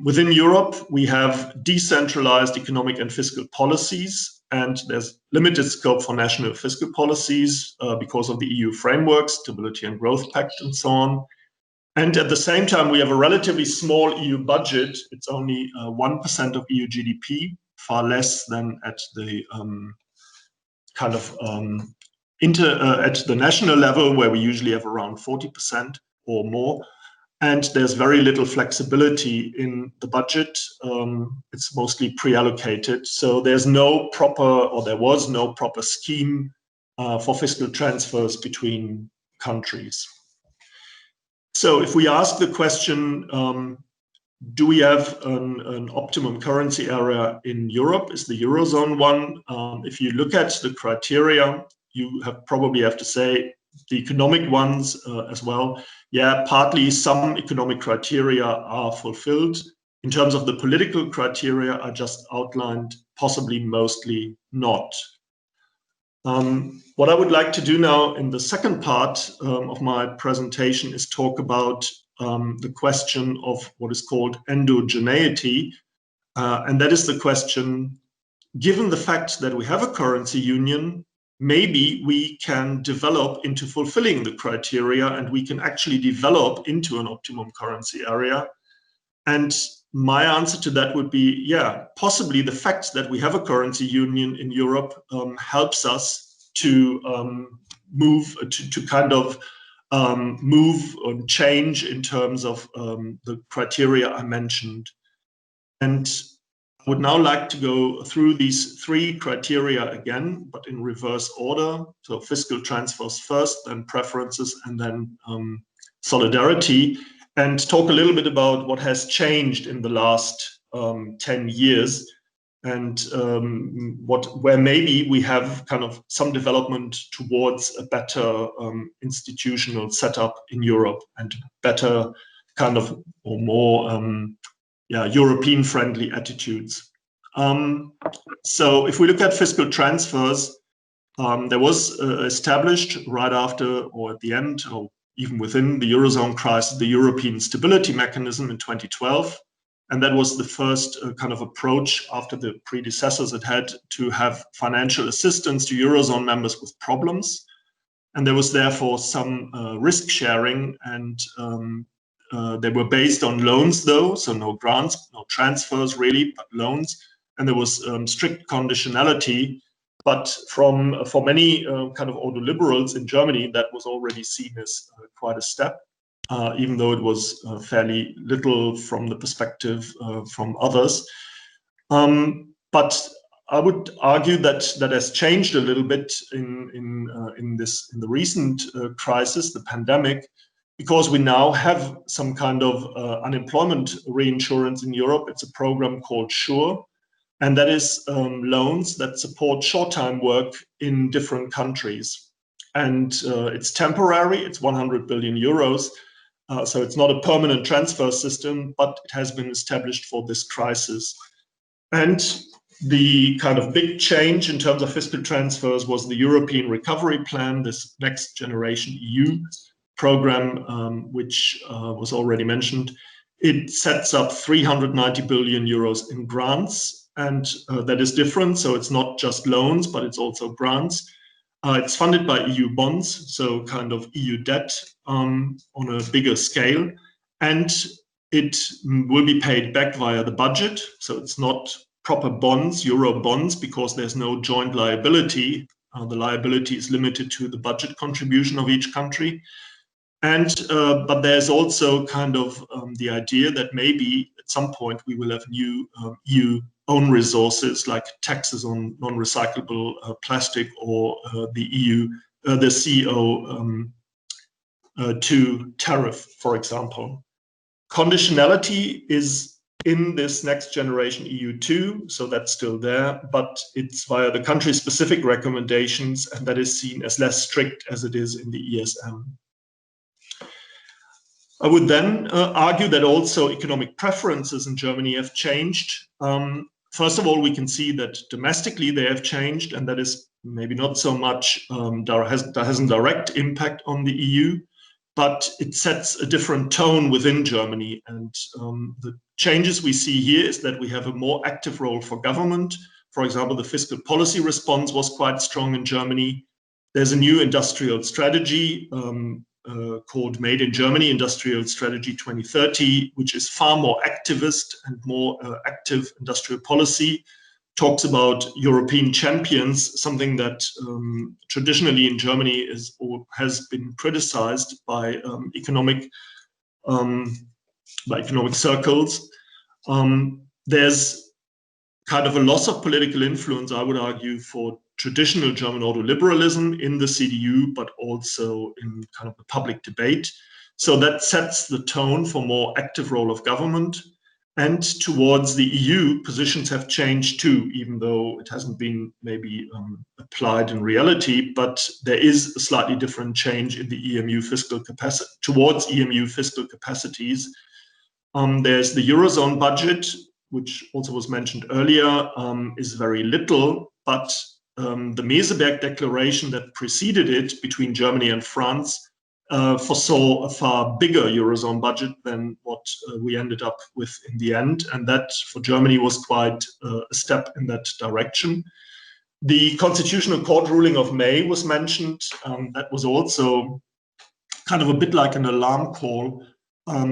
Within Europe, we have decentralized economic and fiscal policies, and there's limited scope for national fiscal policies because of the EU framework, Stability and Growth Pact, and so on. And at the same time, we have a relatively small EU budget. It's only 1% of EU GDP, far less than at the at the national level, where we usually have around 40% or more. And there's very little flexibility in the budget. It's mostly pre-allocated. So there was no proper scheme for fiscal transfers between countries. So if we ask the question, do we have an optimum currency area in Europe? Is the Eurozone one? If you look at the criteria, you probably have to say the economic ones as well. Yeah, partly some economic criteria are fulfilled. In terms of the political criteria I just outlined, possibly mostly not. What I would like to do now in the second part of my presentation is talk about the question of what is called endogeneity. And that is the question, given the fact that we have a currency union, maybe we can develop into fulfilling the criteria and we can actually develop into an optimum currency area. And my answer to that would be, yeah, possibly the fact that we have a currency union in Europe helps us to move and change in terms of the criteria I mentioned. And I would now like to go through these three criteria again, but in reverse order. So fiscal transfers first, then preferences, and then solidarity, and talk a little bit about what has changed in the last 10 years and where maybe we have kind of some development towards a better institutional setup in Europe and better kind of or more European friendly attitudes. So if we look at fiscal transfers, there was established right after or at the end or even within the Eurozone crisis, the European Stability Mechanism in 2012. And that was the first kind of approach after the predecessors it had to have financial assistance to Eurozone members with problems. And there was therefore some risk sharing, and they were based on loans though, so no grants, no transfers really, but loans. And there was strict conditionality. But for many kind of ordoliberals in Germany, that was already seen as quite a step. Even though it was fairly little from the perspective from others. But I would argue that that has changed a little bit in the recent crisis, the pandemic, because we now have some kind of unemployment reinsurance in Europe. It's a program called SURE, and that is loans that support short-time work in different countries. And it's temporary, it's 100 billion euros. So it's not a permanent transfer system, but it has been established for this crisis. And the kind of big change in terms of fiscal transfers was the European Recovery Plan, this Next Generation EU program, which was already mentioned. It sets up 390 billion euros in grants, and that is different. So it's not just loans, but it's also grants. It's funded by EU bonds, so kind of EU debt on a bigger scale, and it will be paid back via the budget. So it's not proper bonds, euro bonds, because there's no joint liability. The liability is limited to the budget contribution of each country. And but there's also kind of the idea that maybe at some point we will have new EU own resources like taxes on non-recyclable plastic, or the EU, the CO2 tariff, for example. Conditionality is in this next generation EU2, so that's still there, but it's via the country-specific recommendations, and that is seen as less strict as it is in the ESM. I would then argue that also economic preferences in Germany have changed. First of all, we can see that domestically they have changed, and that is maybe not so much, that has a direct impact on the EU, but it sets a different tone within Germany. And the changes we see here is that we have a more active role for government. For example, the fiscal policy response was quite strong in Germany. There's a new industrial strategy called Made in Germany, Industrial Strategy 2030, which is far more activist and more active industrial policy, talks about European champions, something that traditionally in Germany is or has been criticized by economic circles. There's kind of a loss of political influence, I would argue, for traditional German ordoliberalism in the CDU, but also in kind of the public debate. So that sets the tone for more active role of government. And towards the EU, positions have changed too, even though it hasn't been maybe applied in reality, but there is a slightly different change in the EMU fiscal capacity, towards EMU fiscal capacities. There's the Eurozone budget, which also was mentioned earlier, is very little, but the Meseberg Declaration that preceded it between Germany and France foresaw a far bigger Eurozone budget than what we ended up with in the end. And that for Germany was quite a step in that direction. The Constitutional Court ruling of May was mentioned. That was also kind of a bit like an alarm call,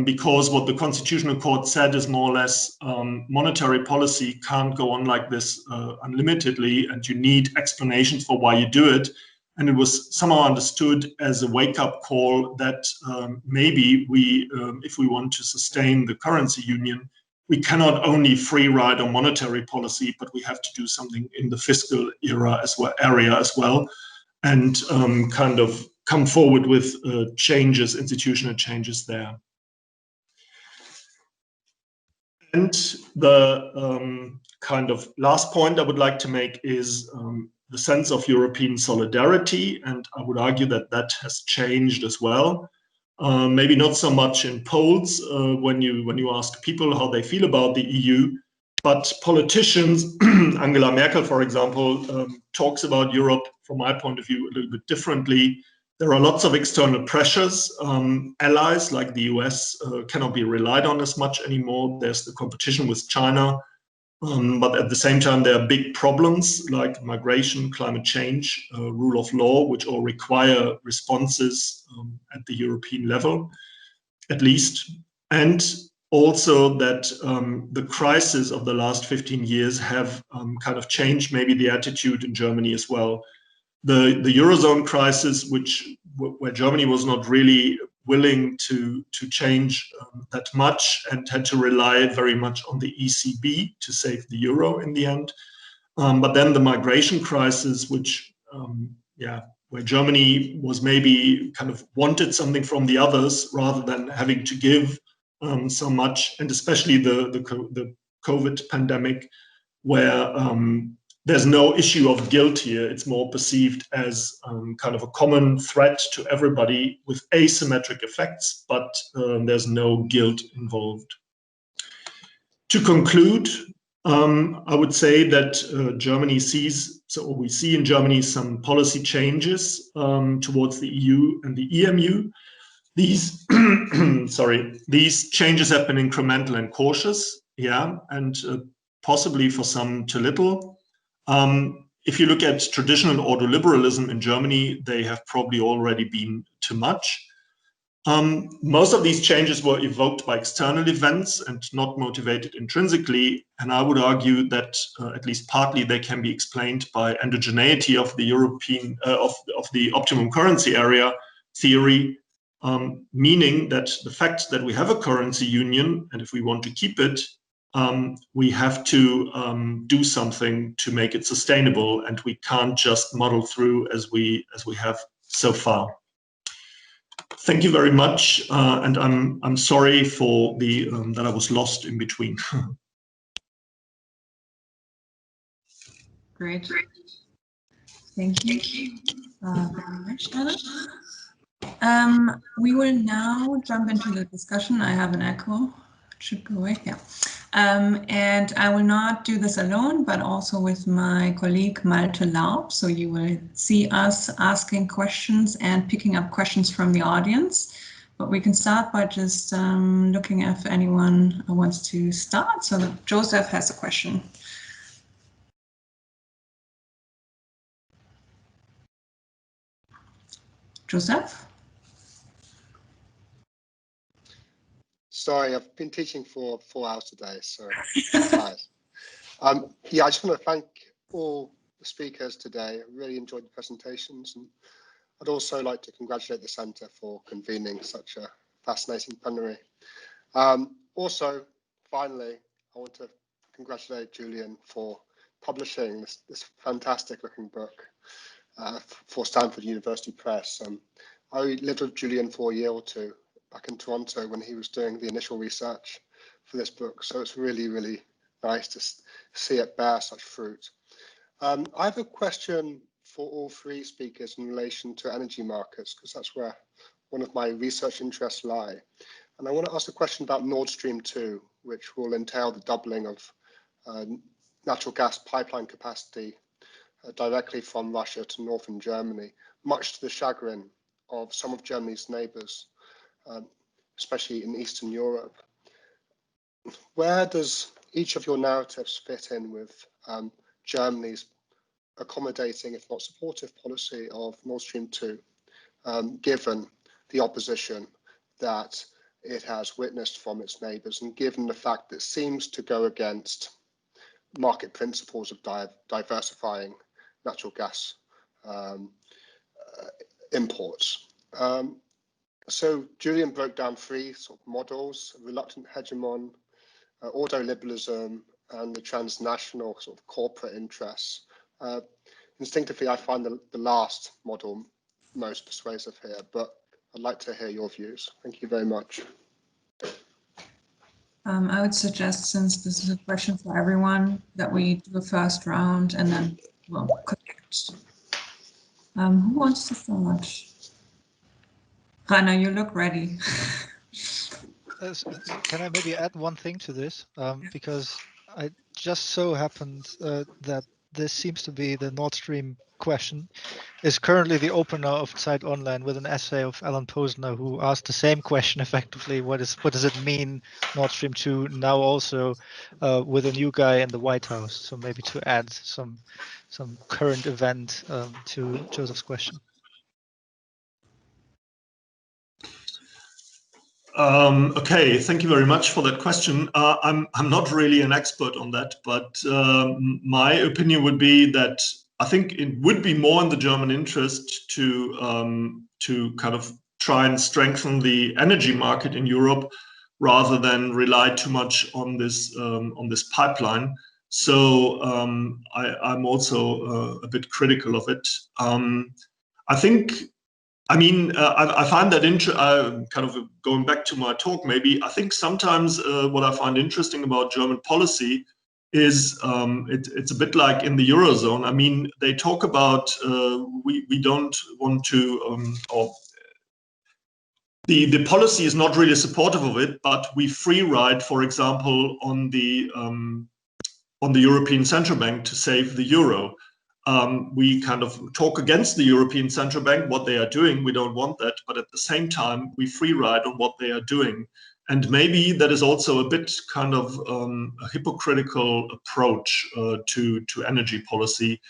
because what the Constitutional Court said is more or less monetary policy can't go on like this unlimitedly, and you need explanations for why you do it. And it was somehow understood as a wake-up call that maybe we, if we want to sustain the currency union, we cannot only free ride on monetary policy, but we have to do something in the fiscal area as well, and kind of come forward with changes, institutional changes there. And the kind of last point I would like to make is the sense of European solidarity, and I would argue that that has changed as well. Maybe not so much in polls when you ask people how they feel about the EU, but politicians, Angela Merkel, for example, talks about Europe, from my point of view, a little bit differently. There are lots of external pressures. Allies like the US cannot be relied on as much anymore. There's the competition with China. But at the same time, there are big problems like migration, climate change, rule of law, which all require responses at the European level, at least. And also that the crisis of the last 15 years have kind of changed maybe the attitude in Germany as well. The Eurozone crisis, where Germany was not really willing to change that much and had to rely very much on the ECB to save the euro in the end. But then the migration crisis, where Germany was maybe kind of wanted something from the others rather than having to give so much, and especially the COVID pandemic, where there's no issue of guilt here. It's more perceived as kind of a common threat to everybody with asymmetric effects, but there's no guilt involved. To conclude, I would say that we see in Germany some policy changes towards the EU and the EMU. These, these changes have been incremental and cautious, and possibly for some too little. if you look at traditional ordoliberalism in Germany, they have probably already been too much. Most of these changes were evoked by external events and not motivated intrinsically. And I would argue that at least partly they can be explained by endogeneity of the European, of the optimum currency area theory, meaning that the fact that we have a currency union, and if we want to keep it, we have to do something to make it sustainable, and we can't just muddle through as we have so far. Thank you very much, and I'm sorry for the that I was lost in between. Great. Thank you very much, Anna. We will now jump into the discussion. I have an echo. It should go away. Yeah. And I will not do this alone, but also with my colleague Malte Laub. So you will see us asking questions and picking up questions from the audience. But we can start by just looking if anyone wants to start. So Joseph has a question. Joseph? Sorry, I've been teaching for 4 hours today, so I'm tired. Yeah, I just want to thank all the speakers today. I really enjoyed the presentations, and I'd also like to congratulate the Centre for convening such a fascinating plenary. Also, finally, I want to congratulate Julian for publishing this fantastic looking book for Stanford University Press. I lived with Julian for a year or two back in Toronto when he was doing the initial research for this book. So it's really, really nice to see it bear such fruit. I have a question for all three speakers in relation to energy markets, because that's where one of my research interests lie. And I want to ask a question about Nord Stream 2, which will entail the doubling of natural gas pipeline capacity directly from Russia to northern Germany, much to the chagrin of some of Germany's neighbours, especially in Eastern Europe. Where does each of your narratives fit in with Germany's accommodating, if not supportive, policy of Nord Stream 2, given the opposition that it has witnessed from its neighbours, and given the fact that it seems to go against market principles of diversifying natural gas imports? So Julian broke down 3 sort of models: reluctant hegemon, ordoliberalism, and the transnational sort of corporate interests. Instinctively, I find the last model most persuasive here, but I'd like to hear your views. Thank you very much. I would suggest, since this is a question for everyone, that we do a first round and then we'll connect. Who wants to start? Rainer, you look ready. Can I maybe add one thing to this? Because I just so happened that this seems to be the Nord Stream question is currently the opener of Zeit Online with an essay of Alan Posner, who asked the same question effectively: what does it mean, Nord Stream 2, now also with a new guy in the White House? So maybe to add some current event to Joseph's question. Okay, thank you very much for that question. I'm not really an expert on that, but my opinion would be that I think it would be more in the German interest to kind of try and strengthen the energy market in Europe rather than rely too much on this pipeline. So I'm also a bit critical of it. I find that kind of going back to my talk, maybe, I think sometimes what I find interesting about German policy is it's a bit like in the Eurozone. I mean, they talk about we don't want to, or the policy is not really supportive of it, but we free ride, for example, on the European Central Bank to save the euro. We kind of talk against the European Central Bank, what they are doing. We don't want that, but at the same time, we free ride on what they are doing. And maybe that is also a bit kind of a hypocritical approach to energy policy.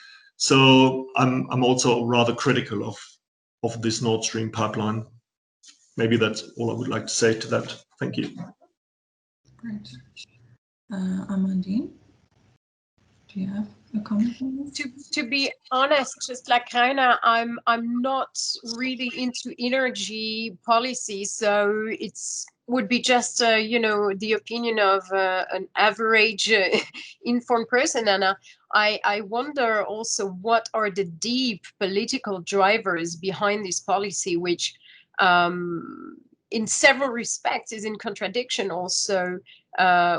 So I'm also rather critical of this Nord Stream pipeline. Maybe that's all I would like to say to that. Thank you. Great. Amandine, do you have a comment on this? To be honest, just like Rainer, I'm not really into energy policy, so it's would be just you know, the opinion of an average informed person, and I wonder also what are the deep political drivers behind this policy, which in several respects is in contradiction also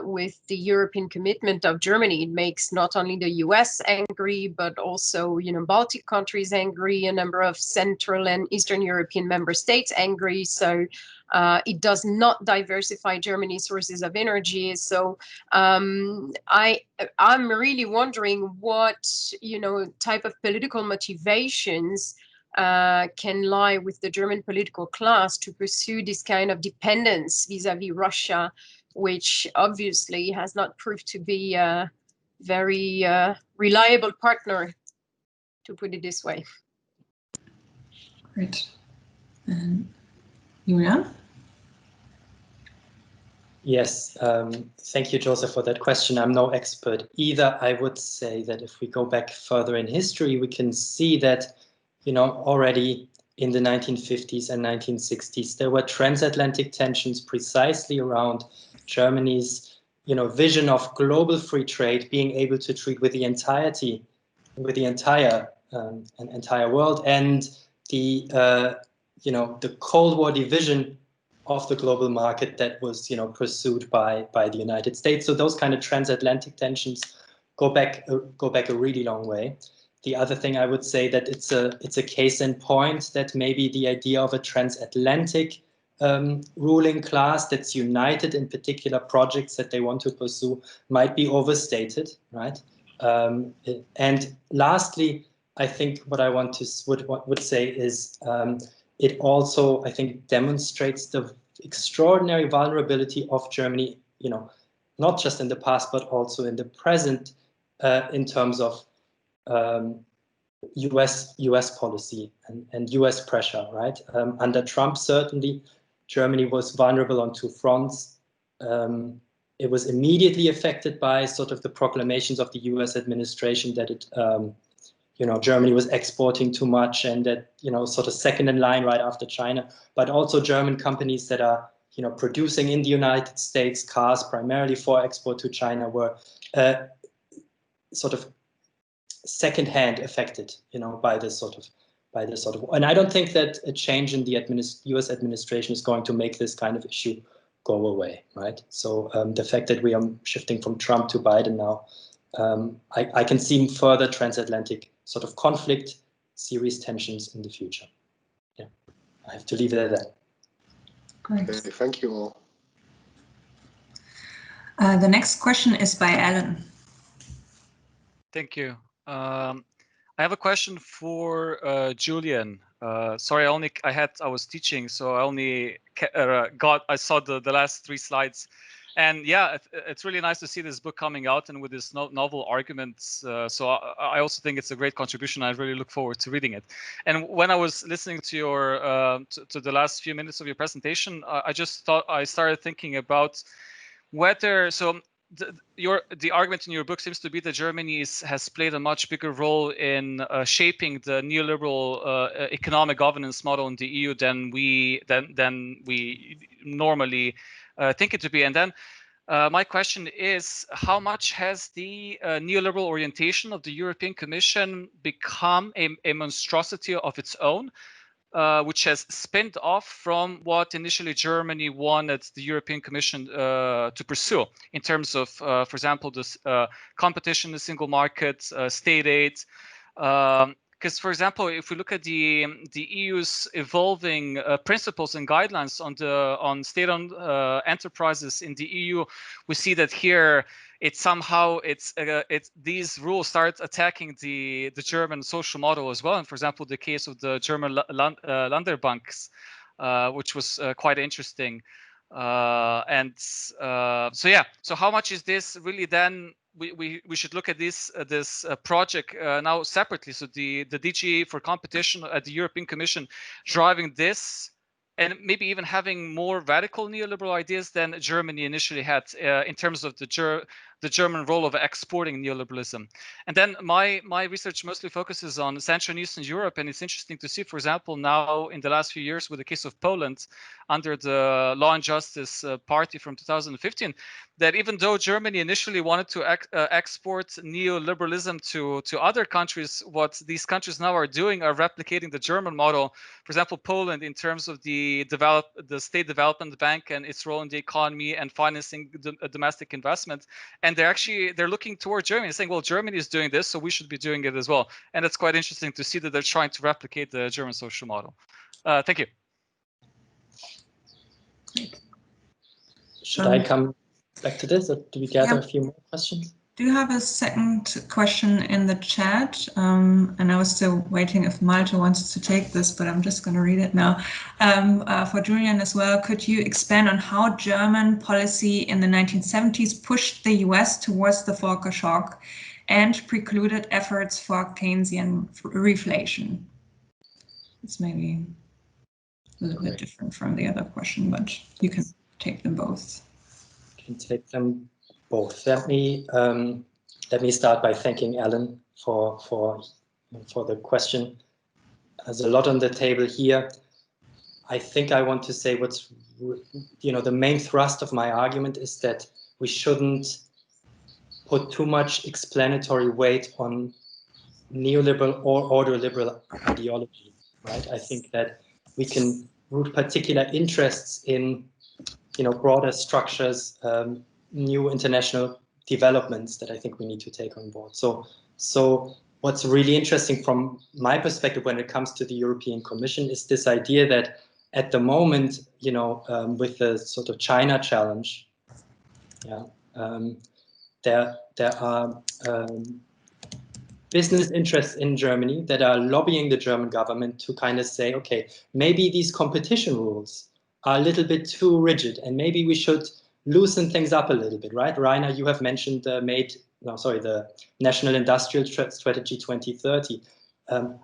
with the European commitment of Germany. It makes not only the US angry, but also, you know, Baltic countries angry, a number of Central and Eastern European member states angry. So it does not diversify Germany's sources of energy. So I'm really wondering what, you know, type of political motivations can lie with the German political class to pursue this kind of dependence vis-a-vis Russia, which obviously has not proved to be a very reliable partner, to put it this way. Great. And Julian? Yes, thank you, Joseph, for that question. I'm no expert either. I would say that if we go back further in history, we can see that, you know, already in the 1950s and 1960s, there were transatlantic tensions precisely around Germany's, you know, vision of global free trade, being able to treat with the entire world, and the you know, the Cold War division of the global market that was, you know, pursued by the United States. So those kind of transatlantic tensions go back a really long way. The other thing I would say that it's a case in point that maybe the idea of a transatlantic ruling class that's united in particular projects that they want to pursue might be overstated, right? And lastly, I think what I would say is it also, I think, demonstrates the extraordinary vulnerability of Germany, you know, not just in the past but also in the present, in terms of US policy and US pressure, right? Under Trump, certainly, Germany was vulnerable on two fronts. It was immediately affected by sort of the proclamations of the US administration that it, you know, Germany was exporting too much and that, you know, sort of second in line right after China, but also German companies that are, you know, producing in the United States cars primarily for export to China were sort of secondhand affected, you know, by this sort of, and I don't think that a change in the US administration is going to make this kind of issue go away, right? So the fact that we are shifting from Trump to Biden now, I can see further transatlantic sort of conflict, serious tensions in the future. Yeah, I have to leave it at that. Great. Okay, thank you all. The next question is by Alan. Thank you. I have a question for Julian. Sorry, I was teaching, so I only I saw the last 3 slides. And yeah, it's really nice to see this book coming out and with this novel arguments. So I also think it's a great contribution. I really look forward to reading it. And when I was listening to your to the last few minutes of your presentation, I started thinking about whether the argument in your book seems to be that Germany has played a much bigger role in shaping the neoliberal economic governance model in the EU than we normally think it to be. And then my question is, how much has the neoliberal orientation of the European Commission become a monstrosity of its own, which has spinned off from what initially Germany wanted the European Commission to pursue in terms of, for example, this competition in the single market, state aid. Because, for example, if we look at the EU's evolving principles and guidelines on state-owned enterprises in the EU, we see that here these rules start attacking the German social model as well. And for example, the case of the German Länderbanks, which was quite interesting. So how much is this really then we should look at this project now separately. So the DG for competition at the European Commission driving this, and maybe even having more radical neoliberal ideas than Germany initially had in terms of the German role of exporting neoliberalism. And then my research mostly focuses on Central and Eastern Europe, and it's interesting to see, for example, now in the last few years with the case of Poland under the Law and Justice Party from 2015, that even though Germany initially wanted to export neoliberalism to other countries, what these countries now are doing are replicating the German model. For example, Poland in terms of the State Development Bank and its role in the economy and financing domestic investment. And they're looking toward Germany, saying, well, Germany is doing this, so we should be doing it as well. And it's quite interesting to see that they're trying to replicate the German social model. Thank you. Should I come back to this, or do we gather a few more questions? Do you have a second question in the chat? And I was still waiting if Malte wants to take this, but I'm just going to read it now. For Julian as well, could you expand on how German policy in the 1970s pushed the US towards the Volcker shock and precluded efforts for Keynesian reflation? It's maybe a little bit different from the other question, but you can take them both. Can take them both. Let me start by thanking Alan for the question. There's a lot on the table here. I think I want to say what's, the main thrust of my argument is that we shouldn't put too much explanatory weight on neoliberal or ordoliberal ideology, right? I think that we can root particular interests in, broader structures, new international developments that I think we need to take on board. So what's really interesting from my perspective when it comes to the European Commission is this idea that at the moment, with the sort of China challenge, there are business interests in Germany that are lobbying the German government to kind of say, okay, maybe these competition rules are a little bit too rigid, and maybe we should loosen things up a little bit, right? Rainer, you have mentioned the National Industrial Strategy 2030.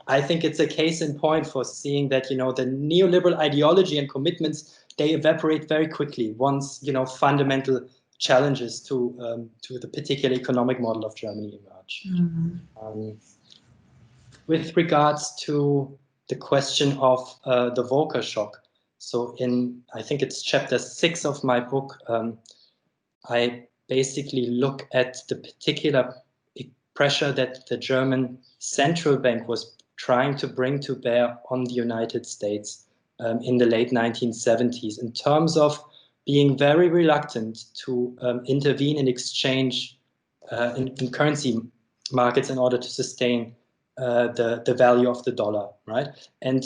I think it's a case in point for seeing that, the neoliberal ideology and commitments, they evaporate very quickly once, fundamental challenges to the particular economic model of Germany emerge. Mm-hmm. With regards to the question of the Volcker shock, so I think it's chapter 6 of my book, I basically look at the particular pressure that the German central bank was trying to bring to bear on the United States in the late 1970s in terms of being very reluctant to intervene in exchange in currency markets in order to sustain the value of the dollar, right? And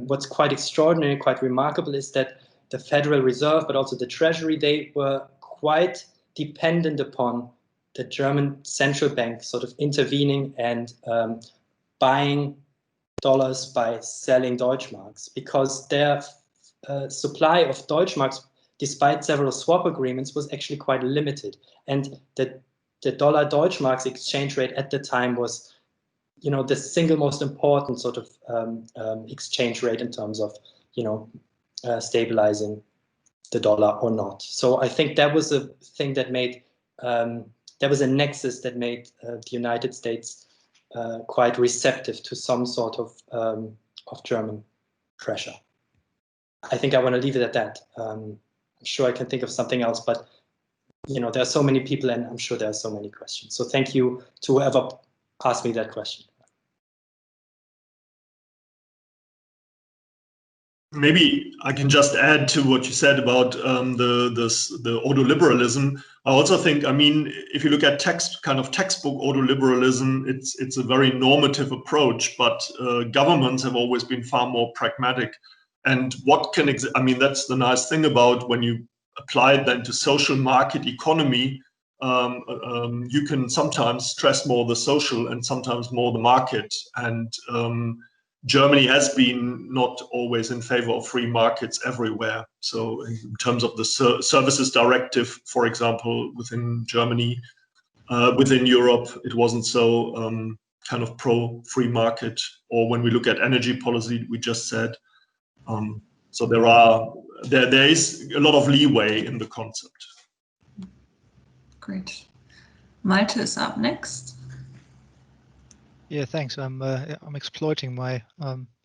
what's quite extraordinary, quite remarkable is that the Federal Reserve, but also the Treasury, they were quite dependent upon the German central bank sort of intervening and buying dollars by selling Deutschmarks, because their supply of Deutschmarks, despite several swap agreements, was actually quite limited. And the dollar Deutschmarks exchange rate at the time was, the single most important sort of exchange rate in terms of, stabilizing the dollar or not. So I think that was a thing that made, there was a nexus that made the United States quite receptive to some sort of German pressure. I think I want to leave it at that. I'm sure I can think of something else, but there are so many people and I'm sure there are so many questions. So thank you to whoever asked me that question. Maybe I can just add to what you said about the ordoliberalism. I also think, if you look at textbook ordoliberalism, it's a very normative approach, but governments have always been far more pragmatic. And that's the nice thing about when you apply it then to social market economy, you can sometimes stress more the social and sometimes more the market. And Germany has been not always in favor of free markets everywhere. So in terms of the services directive, for example, within Germany, Within Europe, it wasn't so kind of pro-free market. Or when we look at energy policy, we just said. So there is a lot of leeway in the concept. Great. Malte is up next. Yeah, thanks. I'm exploiting my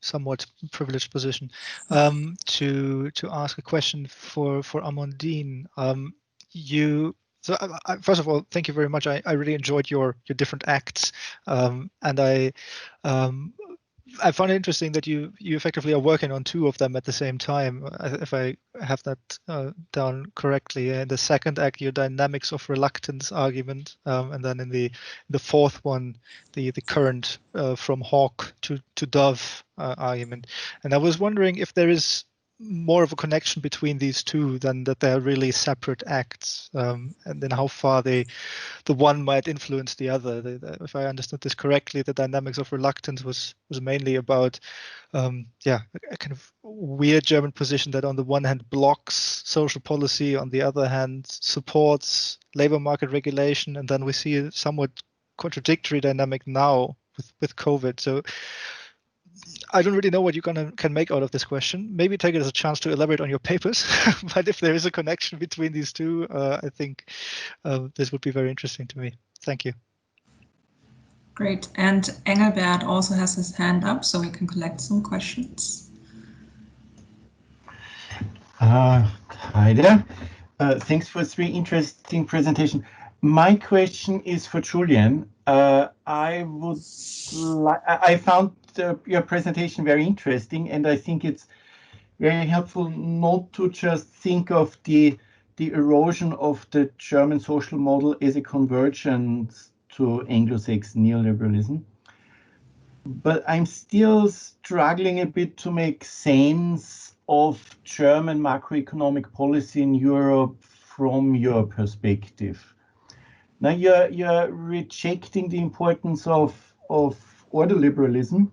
somewhat privileged position to ask a question for Amandine. First of all, thank you very much. I really enjoyed your different acts, and I found it interesting that you effectively are working on two of them at the same time, if I have that down correctly. In the second act, your dynamics of reluctance argument, and then in the fourth one, the current from hawk to dove argument. And I was wondering if there is more of a connection between these two than that they're really separate acts, and then how far the one might influence the other. If I understood this correctly, the dynamics of reluctance was mainly about a kind of weird German position that on the one hand blocks social policy, on the other hand supports labor market regulation, and then we see a somewhat contradictory dynamic now with COVID. So I don't really know what you can make out of this question. Maybe take it as a chance to elaborate on your papers. But if there is a connection between these two, I think this would be very interesting to me. Thank you. Great. And Engelbert also has his hand up, so we can collect some questions. Hi there. Thanks for 3 interesting presentations. My question is for Julian. I found your presentation very interesting, and I think it's very helpful not to just think of the erosion of the German social model as a convergence to Anglo-Saxon neoliberalism. But I'm still struggling a bit to make sense of German macroeconomic policy in Europe from your perspective. Now you're rejecting the importance of order liberalism.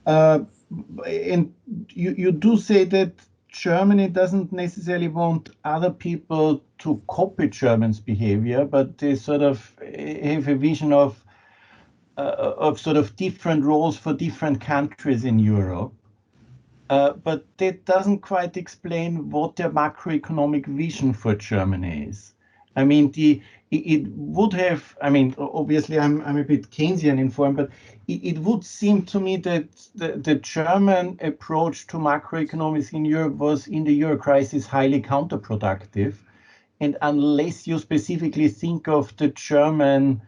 And you do say that Germany doesn't necessarily want other people to copy Germans' behavior, but they sort of have a vision of sort of different roles for different countries in Europe. But that doesn't quite explain what their macroeconomic vision for Germany is. I mean, it would have, I mean, obviously I'm a bit Keynesian informed, but it would seem to me that the German approach to macroeconomics in Europe was in the Euro crisis highly counterproductive. And unless you specifically think of the German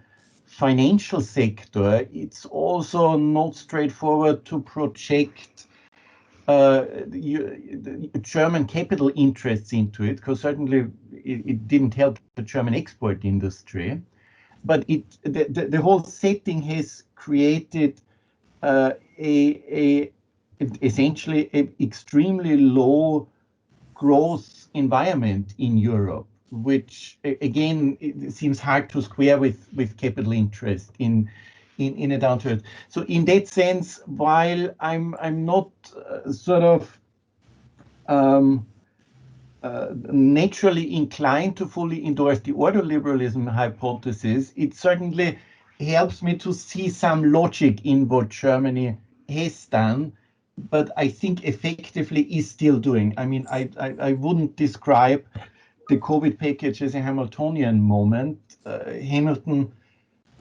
financial sector, it's also not straightforward to project German capital interests into it, because certainly it didn't help the German export industry. But the whole setting has created essentially an extremely low growth environment in Europe, which again it seems hard to square with capital interest in a downturn. So in that sense, while I'm not sort of naturally inclined to fully endorse the order liberalism hypothesis, it certainly helps me to see some logic in what Germany has done, but I think effectively is still doing. I mean, I wouldn't describe the COVID package as a Hamiltonian moment. Hamilton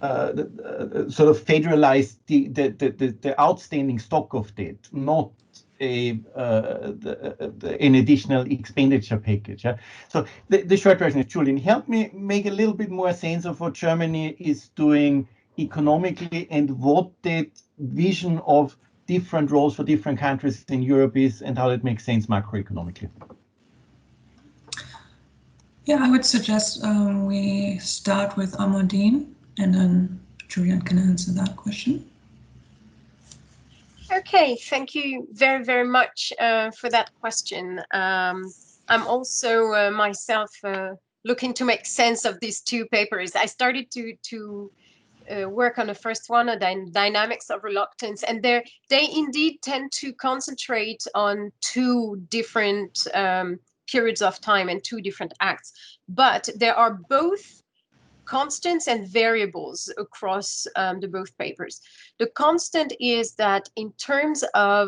sort of federalized the outstanding stock of debt, not an additional expenditure package. So the short version is, Julian, help me make a little bit more sense of what Germany is doing economically and what that vision of different roles for different countries in Europe is and how that makes sense macroeconomically. Yeah, I would suggest we start with Amandine, and then Julian can answer that question. Okay, thank you very, very much for that question. I'm also myself looking to make sense of these two papers. I started to work on the first one, on dynamics of reluctance, and they indeed tend to concentrate on two different periods of time and two different acts, but they are both constants and variables across the both papers. The constant is that in terms of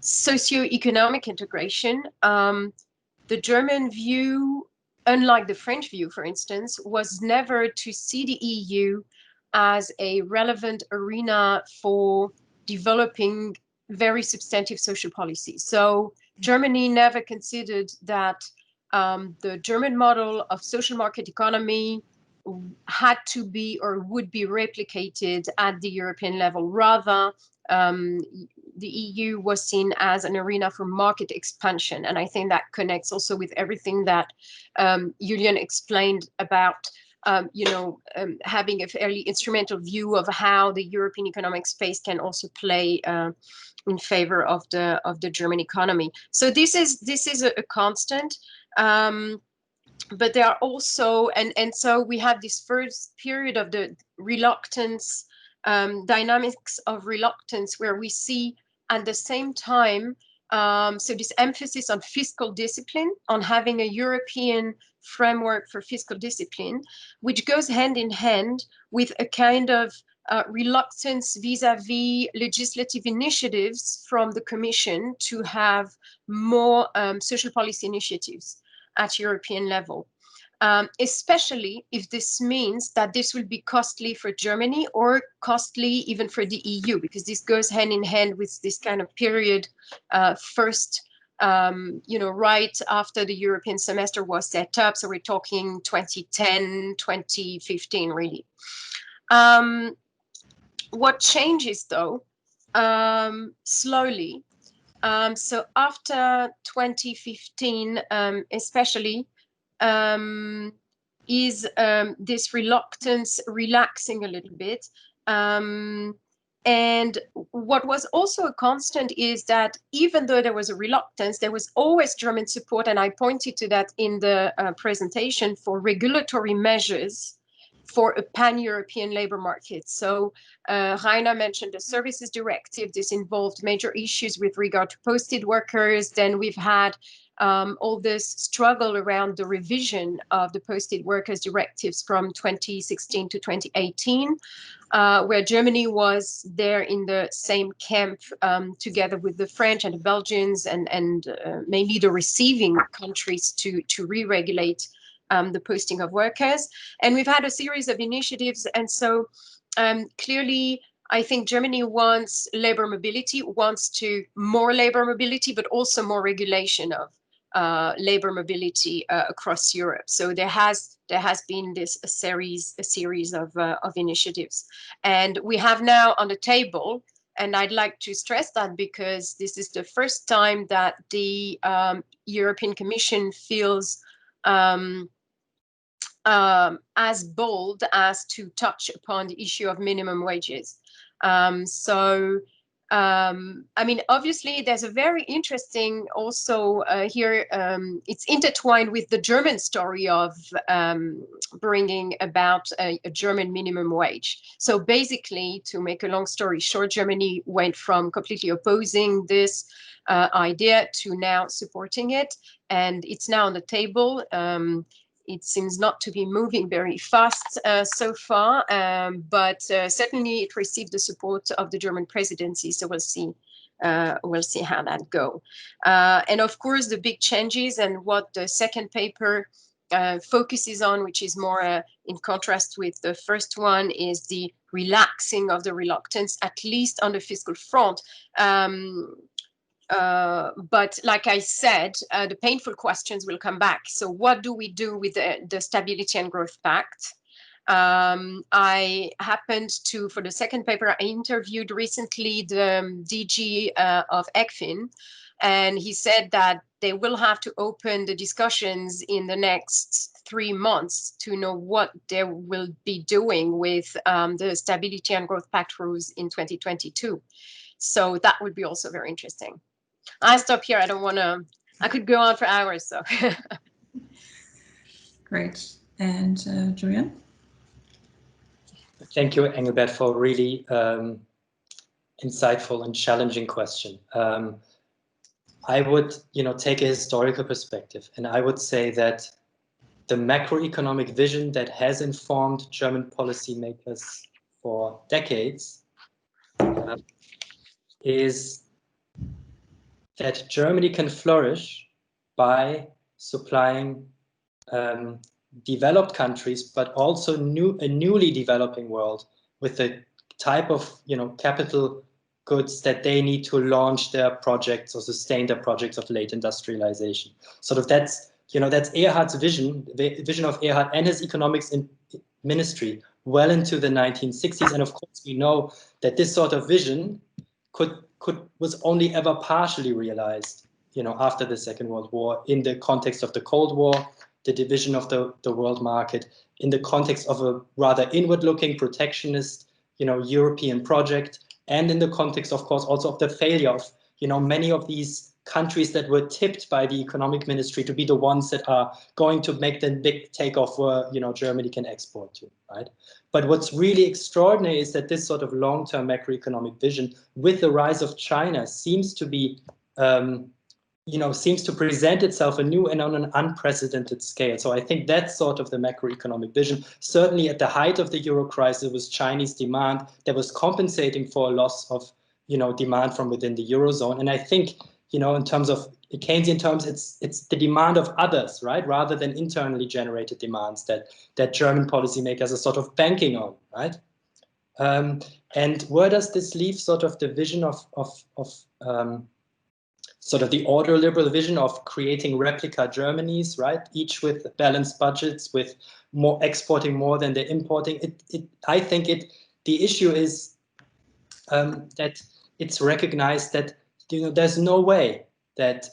socioeconomic integration, the German view, unlike the French view, for instance, was never to see the EU as a relevant arena for developing very substantive social policies. So Germany never considered that the German model of social market economy had to be or would be replicated at the European level. Rather, the EU was seen as an arena for market expansion. And I think that connects also with everything that Julian explained about having a fairly instrumental view of how the European economic space can also play in favor of the German economy. So this is a constant. But there are also, and so we have this first period of the reluctance, dynamics of reluctance, where we see at the same time, so this emphasis on fiscal discipline, on having a European framework for fiscal discipline, which goes hand in hand with a kind of reluctance vis-à-vis legislative initiatives from the Commission to have more social policy initiatives at European level, especially if this means that this will be costly for Germany or costly even for the EU, because this goes hand in hand with this kind of period first, right after the European semester was set up. So we're talking 2010, 2015, really. What changes though, slowly, so after 2015, especially, is this reluctance relaxing a little bit. And what was also a constant is that even though there was a reluctance, there was always German support, and I pointed to that in the presentation, for regulatory measures for a pan-European labor market. So Rainer mentioned the Services Directive. This involved major issues with regard to posted workers. Then we've had all this struggle around the revision of the posted workers directives from 2016 to 2018, where Germany was there in the same camp together with the French and the Belgians and mainly the receiving countries to re-regulate the posting of workers. And we've had a series of initiatives. And so clearly, I think Germany wants labor mobility, wants to more labor mobility, but also more regulation of labor mobility across Europe. So there has been a series of initiatives, and we have now on the table. And I'd like to stress that because this is the first time that the European Commission feels as bold as to touch upon the issue of minimum wages. I mean, obviously, there's a very interesting also here, it's intertwined with the German story of bringing about a German minimum wage. So basically, to make a long story short, Germany went from completely opposing this idea to now supporting it, and it's now on the table. It seems not to be moving very fast so far, but certainly it received the support of the German presidency. So we'll see how that goes. And of course, the big changes and what the second paper focuses on, which is more in contrast with the first one, is the relaxing of the reluctance, at least on the fiscal front. But like I said, the painful questions will come back. So what do we do with the Stability and Growth Pact? I happened to, for the second paper, I interviewed recently the DG of ECFIN, and he said that they will have to open the discussions in the next 3 months to know what they will be doing with the Stability and Growth Pact rules in 2022. So that would be also very interesting. I stop here. I don't want to, I could go on for hours. So great. And Julian? Thank you, Engelbert, for a really insightful and challenging question. I would, take a historical perspective, and I would say that the macroeconomic vision that has informed German policymakers for decades is that Germany can flourish by supplying developed countries, but also a newly developing world with the type of capital goods that they need to launch their projects or sustain their projects of late industrialization. Sort of that's Erhard's vision, the vision of Erhard and his economics ministry well into the 1960s. And of course, we know that this sort of vision was only ever partially realized, after the Second World War, in the context of the Cold War, the division of the world market, in the context of a rather inward-looking protectionist, European project, and in the context, of course, also of the failure of, many of these countries that were tipped by the economic ministry to be the ones that are going to make the big takeoff where, Germany can export to, right? But what's really extraordinary is that this sort of long-term macroeconomic vision with the rise of China seems to be, seems to present itself anew and on an unprecedented scale. So I think that's sort of the macroeconomic vision. Certainly at the height of the Euro crisis was Chinese demand that was compensating for a loss of, demand from within the Eurozone. And I think, in terms of Keynesian terms, it's the demand of others, right? Rather than internally generated demands that German policymakers are sort of banking on, right? And where does this leave sort of the vision of sort of the ordoliberal vision of creating replica Germanys, right? Each with balanced budgets, with more exporting more than they're importing. I think the issue is that it's recognized that there's no way that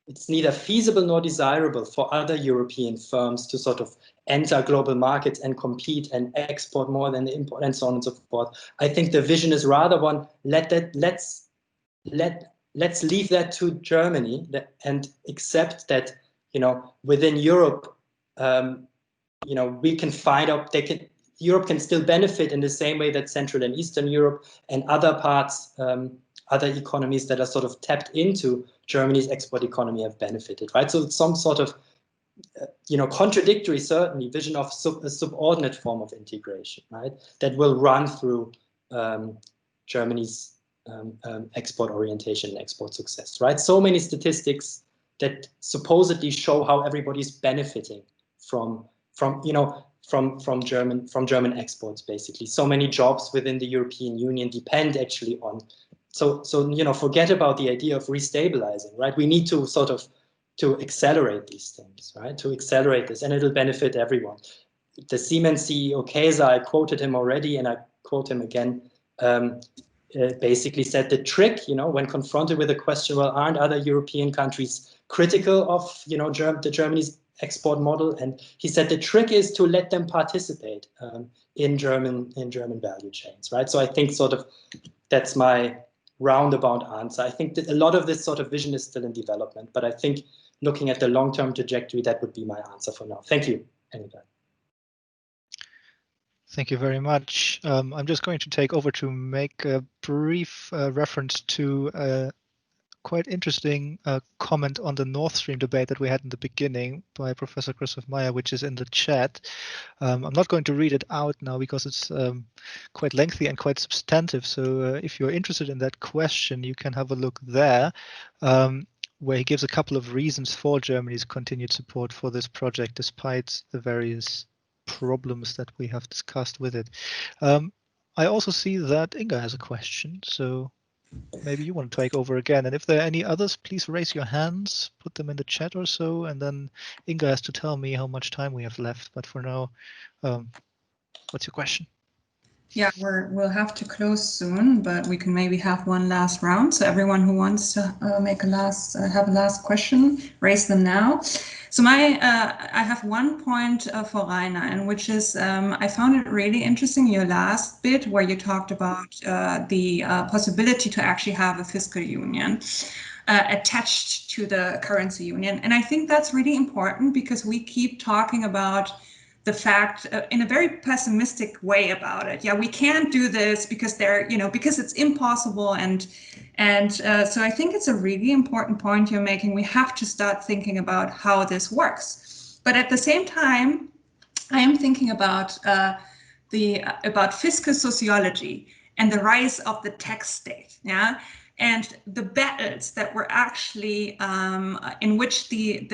it's neither feasible nor desirable for other European firms to sort of enter global markets and compete and export more than they import and so on and so forth. I think the vision is rather one, let's leave that to Germany and accept that, within Europe, we can find out Europe can still benefit in the same way that Central and Eastern Europe and other parts, other economies that are sort of tapped into Germany's export economy have benefited, right? So it's some sort of, contradictory, certainly, vision of a subordinate form of integration, right? That will run through Germany's export orientation and export success, right? So many statistics that supposedly show how everybody's benefiting from German exports, basically. So many jobs within the European Union depend actually on. So forget about the idea of restabilizing, right? We need to sort of to accelerate these things, right? To accelerate this, and it'll benefit everyone. The Siemens CEO Kaiser, I quoted him already, and I quote him again. Basically said the trick, when confronted with the question, well, aren't other European countries critical of, the Germany's export model? And he said the trick is to let them participate in German value chains, right? So I think sort of that's my roundabout answer. I think that a lot of this sort of vision is still in development, but I think looking at the long-term trajectory, that would be my answer for now. Thank you, Annika. Thank you very much. I'm just going to take over to make a brief reference to a quite interesting comment on the Nord Stream debate that we had in the beginning by Professor Christoph Meyer, which is in the chat. I'm not going to read it out now because it's quite lengthy and quite substantive. So if you're interested in that question, you can have a look there, where he gives a couple of reasons for Germany's continued support for this project, despite the various problems that we have discussed with it. I also see that Inga has a question, so maybe you want to take over again. And if there are any others, please raise your hands, put them in the chat or so, and then Inga has to tell me how much time we have left. But for now, what's your question? Yeah, we'll have to close soon, but we can maybe have one last round. So everyone who wants to have a last question, raise them now. So I have one point for Rainer, and which is I found it really interesting, your last bit where you talked about the possibility to actually have a fiscal union attached to the currency union. And I think that's really important because we keep talking about the fact in a very pessimistic way about it. Yeah, we can't do this because because it's impossible. And so I think it's a really important point you're making. We have to start thinking about how this works. But at the same time, I am thinking about about fiscal sociology and the rise of the tax state, yeah, and the battles that were actually in which the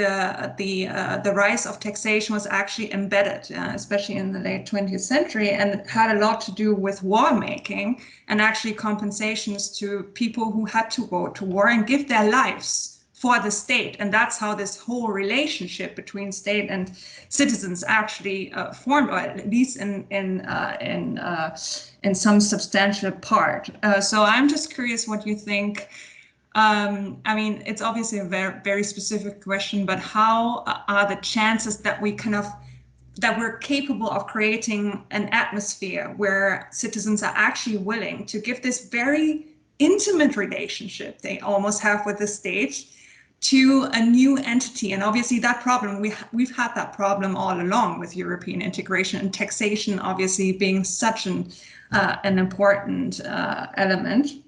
rise of taxation was actually embedded, especially in the late 20th century, and it had a lot to do with war making and actually compensations to people who had to go to war and give their lives for the state. And that's how this whole relationship between state and citizens actually formed, or at least in some substantial part. So I'm just curious what you think. I mean, it's obviously a very, very specific question, but how are the chances that that we're capable of creating an atmosphere where citizens are actually willing to give this very intimate relationship they almost have with the state to a new entity? And obviously that problem, we've had that problem all along with European integration, and taxation obviously being such an important element.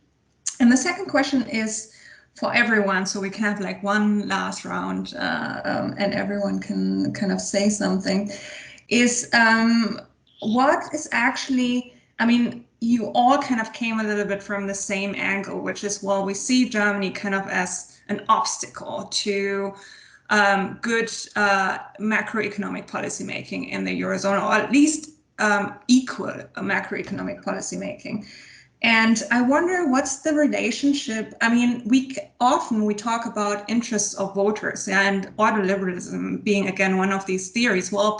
And the second question is for everyone, so we can have like one last round and everyone can kind of say something, is what is actually, I mean, you all kind of came a little bit from the same angle, which is, well, we see Germany kind of as an obstacle to good macroeconomic policymaking in the Eurozone, or at least equal macroeconomic policymaking. And I wonder, what's the relationship? I mean, we often talk about interests of voters, and neoliberalism being again one of these theories. Well,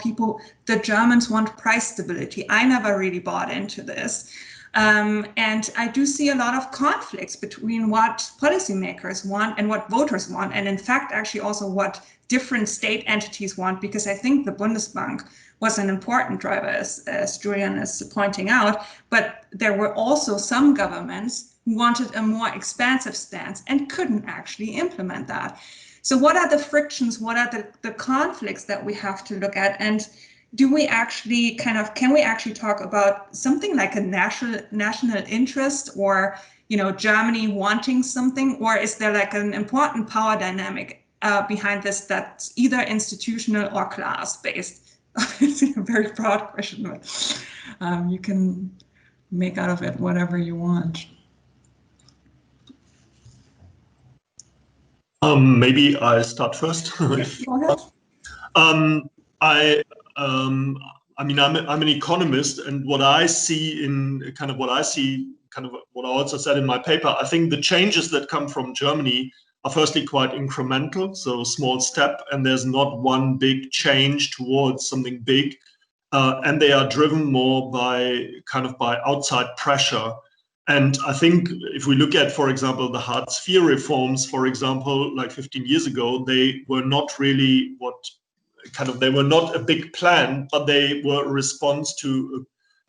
the Germans want price stability. I never really bought into this. And I do see a lot of conflicts between what policymakers want and what voters want, and in fact, actually also what different state entities want, because I think the Bundesbank was an important driver, as Julian is pointing out, but there were also some governments who wanted a more expansive stance and couldn't actually implement that. So what are the frictions? What are the conflicts that we have to look at? And do we actually can we actually talk about something like a national interest, or, you know, Germany wanting something, or is there like an important power dynamic behind this that's either institutional or class-based? It's a very broad question, but you can make out of it whatever you want. Maybe I start first. Go ahead. I mean, I'm an economist, and what I see what I also said in my paper, I think the changes that come from Germany are firstly quite incremental, so small step, and there's not one big change towards something big, and they are driven more by outside pressure. And I think if we look at, for example, the Hartz IV reforms, for example, like 15 years ago, they were not really they were not a big plan, but they were a response to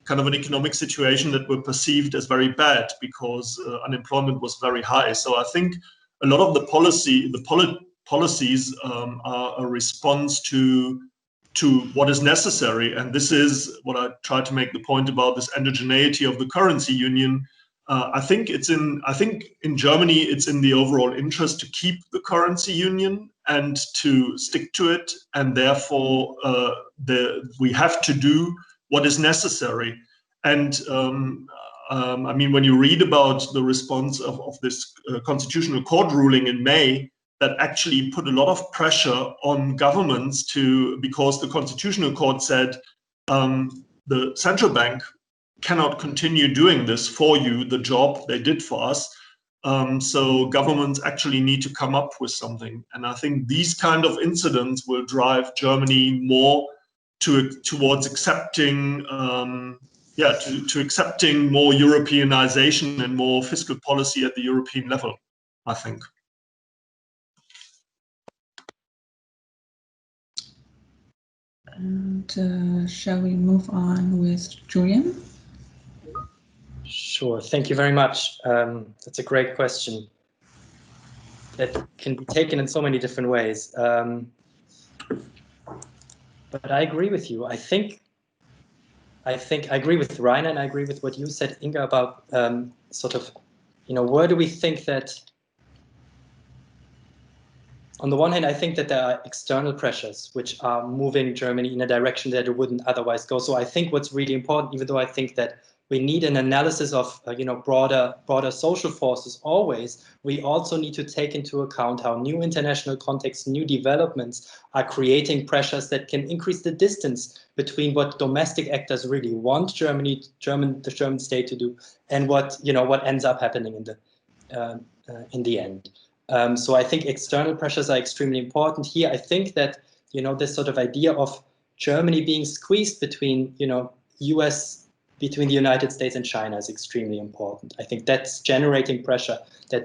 an economic situation that were perceived as very bad because unemployment was very high. So I think a lot of the policies are a response to what is necessary. And this is what I tried to make the point about, this endogeneity of the currency union. I think in Germany, it's in the overall interest to keep the currency union and to stick to it, and therefore we have to do what is necessary. And I mean, when you read about the response of this constitutional court ruling in May, that actually put a lot of pressure on governments because the constitutional court said the central bank cannot continue doing this for you, the job they did for us. So governments actually need to come up with something. And I think these kind of incidents will drive Germany more towards accepting, to accepting more Europeanization and more fiscal policy at the European level, I think. And shall we move on with Julian? Sure, thank you very much. That's a great question that can be taken in so many different ways. But I agree with you. I think I agree with Rainer, and I agree with what you said, Inga, about where do we think that on the one hand, I think that there are external pressures which are moving Germany in a direction that it wouldn't otherwise go. So I think what's really important, even though I think that we need an analysis of broader social forces always, we also need to take into account how new international contexts, new developments are creating pressures that can increase the distance between what domestic actors really want the German state to do and what ends up happening in the end. So I think external pressures are extremely important here. I think that this sort of idea of Germany being squeezed between between the United States and China is extremely important. I think that's generating pressure. That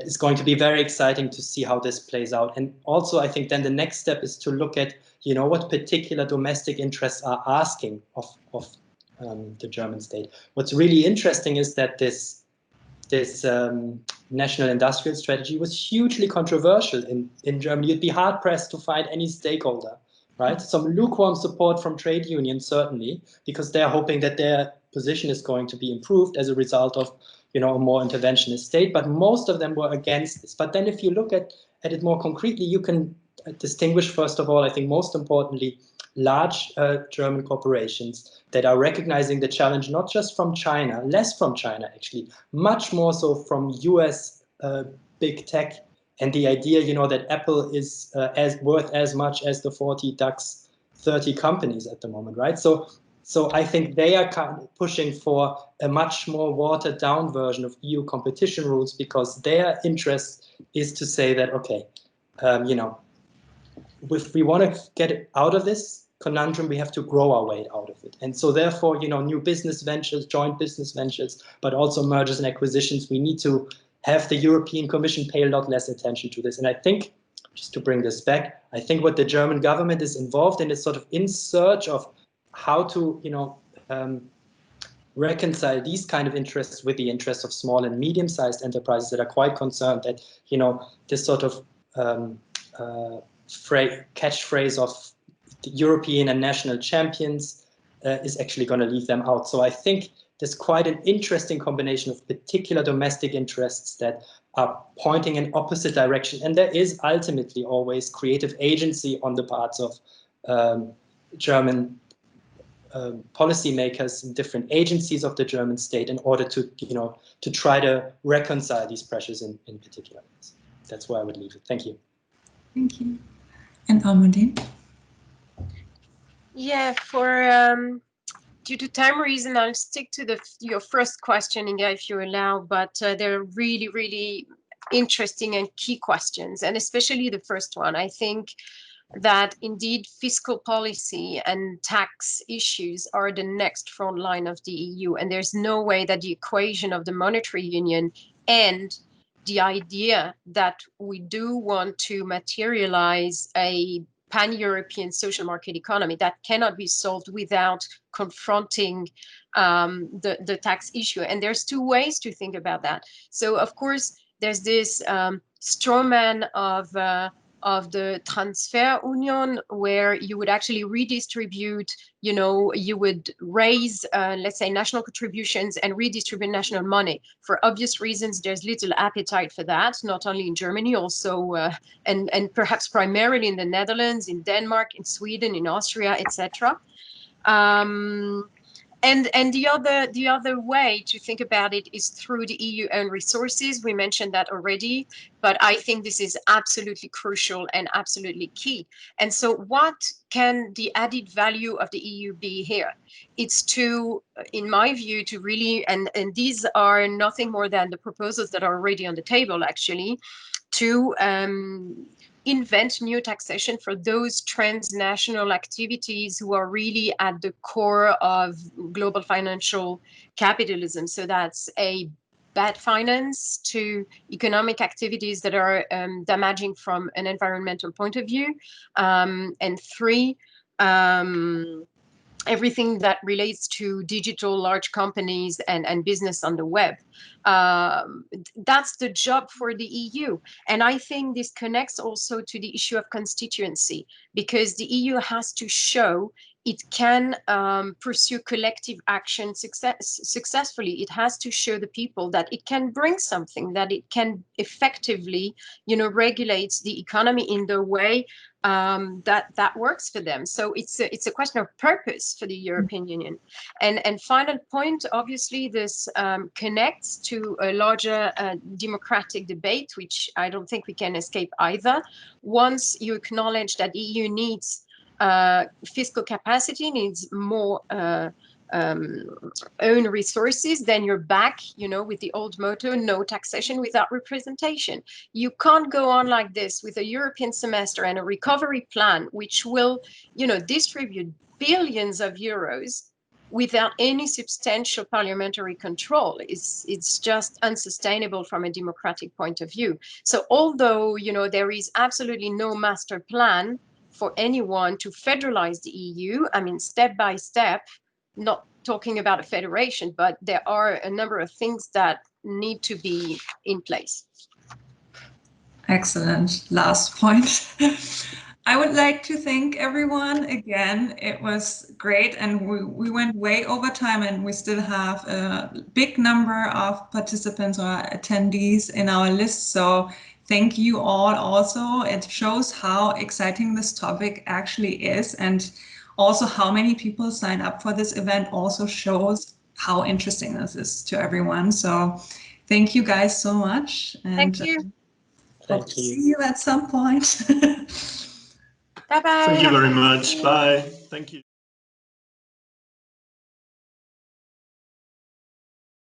is going to be very exciting to see how this plays out. And also, I think then the next step is to look at what particular domestic interests are asking of the German state. What's really interesting is that this national industrial strategy was hugely controversial in Germany. You'd be hard pressed to find any stakeholder. Right? Some lukewarm support from trade unions, certainly, because they're hoping that their position is going to be improved as a result of a more interventionist state. But most of them were against this. But then if you look at it more concretely, you can distinguish, first of all, I think most importantly, large German corporations that are recognizing the challenge, not just from China, less from China, actually, much more so from US big tech. And the idea, that Apple is worth as much as the 40 DAX 30 companies at the moment, right? So I think they are kind of pushing for a much more watered down version of EU competition rules, because their interest is to say that, okay, if we want to get out of this conundrum, we have to grow our way out of it. And so therefore, new business ventures, joint business ventures, but also mergers and acquisitions, we need to have the European Commission pay a lot less attention to this. And I think, just to bring this back, I think what the German government is involved in is sort of in search of how to, reconcile these kind of interests with the interests of small and medium-sized enterprises that are quite concerned that, this sort of catchphrase of the European and national champions is actually going to leave them out. So I think there's quite an interesting combination of particular domestic interests that are pointing in opposite direction. And there is ultimately always creative agency on the parts of German policymakers and different agencies of the German state in order to, to try to reconcile these pressures in particular. That's where I would leave it. Thank you. Thank you. And Amandine? Yeah, due to time reason, I'll stick to your first question, Inga, if you allow, but they're really, really interesting and key questions, and especially the first one. I think that indeed fiscal policy and tax issues are the next front line of the EU, and there's no way that the equation of the monetary union and the idea that we do want to materialize a pan-European social market economy, that cannot be solved without confronting the tax issue. And there's two ways to think about that. So of course, there's this straw man of the transfer union, where you would actually redistribute, you would raise, let's say, national contributions and redistribute national money. For obvious reasons, there's little appetite for that, not only in Germany, also, and perhaps primarily in the Netherlands, in Denmark, in Sweden, in Austria, etc. And the other way to think about it is through the EU own resources. We mentioned that already, but I think this is absolutely crucial and absolutely key. And so what can the added value of the EU be here? It's to, in my view, to really, and these are nothing more than the proposals that are already on the table, actually, to invent new taxation for those transnational activities who are really at the core of global financial capitalism. So that's a bad finance to economic activities that are damaging from an environmental point of view. And three, everything that relates to digital large companies and business on the web. That's the job for the EU. And I think this connects also to the issue of constituency, because the EU has to show it can pursue collective action successfully. It has to show the people that it can bring something, that it can effectively, regulate the economy in the way that works for them. So it's a question of purpose for the European Union. And final point, obviously, this connects to a larger democratic debate, which I don't think we can escape either. Once you acknowledge that the EU needs fiscal capacity, needs more own resources, then you're back, with the old motto, no taxation without representation. You can't go on like this with a European semester and a recovery plan, which will, distribute billions of euros without any substantial parliamentary control. It's just unsustainable from a democratic point of view. So although, there is absolutely no master plan for anyone to federalize the EU, I mean, step by step, not talking about a federation, but there are a number of things that need to be in place. Excellent. Last point. I would like to thank everyone again. It was great, and we went way over time, and we still have a big number of participants or attendees in our list. So thank you all also. It shows how exciting this topic actually is, and also how many people sign up for this event also shows how interesting this is to everyone. So thank you guys so much. And thank you. Hope to see you at some point. Bye-bye. Thank you very much. Bye. Thank you.